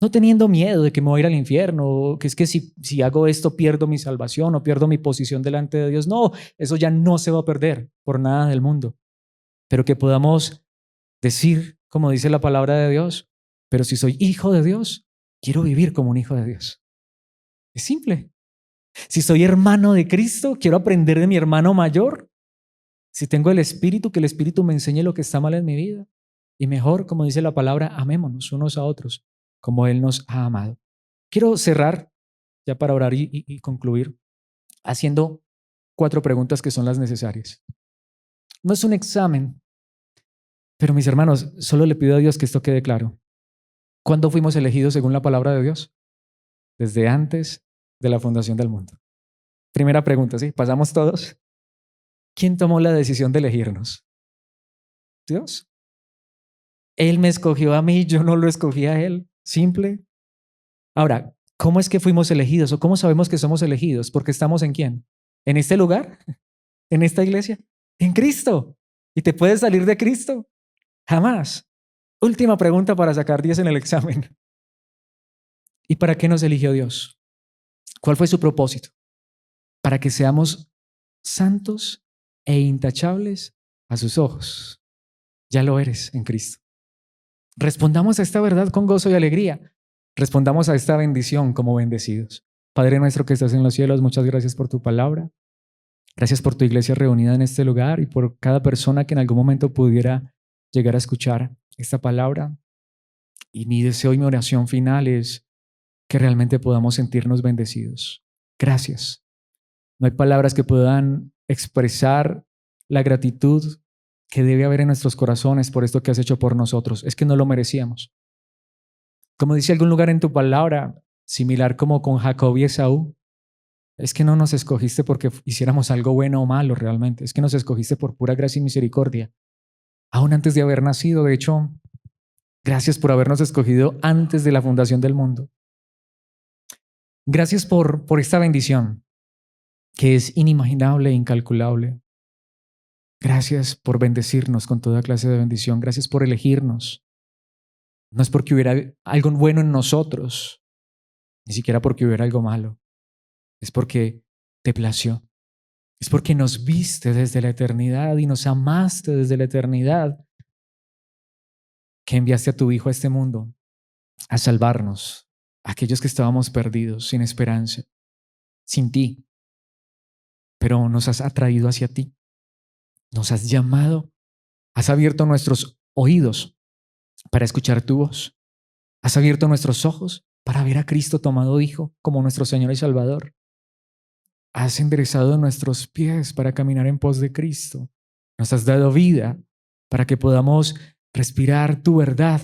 No teniendo miedo de que me voy a ir al infierno, o que es que si hago esto pierdo mi salvación o pierdo mi posición delante de Dios. No, eso ya no se va a perder por nada del mundo. Pero que podamos decir, como dice la palabra de Dios, pero si soy hijo de Dios, quiero vivir como un hijo de Dios. Es simple. Si soy hermano de Cristo, quiero aprender de mi hermano mayor. Si tengo el Espíritu, que el Espíritu me enseñe lo que está mal en mi vida. Y mejor, como dice la palabra, amémonos unos a otros, como Él nos ha amado. Quiero cerrar, ya para orar y concluir, haciendo 4 preguntas que son las necesarias. No es un examen, pero mis hermanos, solo le pido a Dios que esto quede claro. ¿Cuándo fuimos elegidos según la palabra de Dios? Desde antes de la fundación del mundo. Primera pregunta, ¿sí? ¿Pasamos todos? ¿Quién tomó la decisión de elegirnos? Dios. Él me escogió a mí, yo no lo escogí a Él. Simple. Ahora, ¿cómo es que fuimos elegidos o cómo sabemos que somos elegidos? Porque estamos en quién? ¿En este lugar? ¿En esta iglesia? En Cristo. ¿Y te puedes salir de Cristo? Jamás. Última pregunta para sacar 10 en el examen. ¿Y para qué nos eligió Dios? ¿Cuál fue su propósito? Para que seamos santos e intachables a sus ojos. Ya lo eres en Cristo. Respondamos a esta verdad con gozo y alegría. Respondamos a esta bendición como bendecidos. Padre nuestro que estás en los cielos, muchas gracias por tu palabra. Gracias por tu iglesia reunida en este lugar y por cada persona que en algún momento pudiera llegar a escuchar esta palabra. Y mi deseo y mi oración final es que realmente podamos sentirnos bendecidos. Gracias. No hay palabras que puedan expresar la gratitud que debe haber en nuestros corazones por esto que has hecho por nosotros. Es que no lo merecíamos. Como dice algún lugar en tu palabra, similar como con Jacob y Esaú, es que no nos escogiste porque hiciéramos algo bueno o malo realmente. Es que nos escogiste por pura gracia y misericordia. Aún antes de haber nacido, de hecho, Gracias por habernos escogido antes de la fundación del mundo. Gracias por esta bendición que es inimaginable e incalculable. Gracias por bendecirnos con toda clase de bendición. Gracias por elegirnos. No es porque hubiera algo bueno en nosotros, ni siquiera porque hubiera algo malo. Es porque te plació. Es porque nos viste desde la eternidad y nos amaste desde la eternidad, que enviaste a tu Hijo a este mundo a salvarnos, a aquellos que estábamos perdidos, sin esperanza, sin ti. Pero nos has atraído hacia ti. Nos has llamado. Has abierto nuestros oídos para escuchar tu voz. Has abierto nuestros ojos para ver a Cristo tomado Hijo como nuestro Señor y Salvador. Has enderezado nuestros pies para caminar en pos de Cristo. Nos has dado vida para que podamos respirar tu verdad.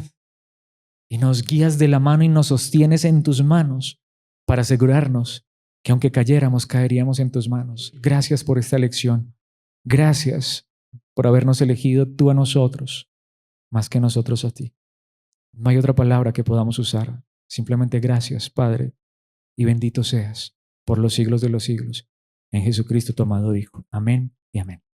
Y nos guías de la mano y nos sostienes en tus manos para asegurarnos que aunque cayéramos, caeríamos en tus manos. Gracias por esta lección. Gracias por habernos elegido tú a nosotros, más que nosotros a ti. No hay otra palabra que podamos usar. Simplemente gracias, Padre, y bendito seas por los siglos de los siglos. En Jesucristo tu amado Hijo. Amén y amén.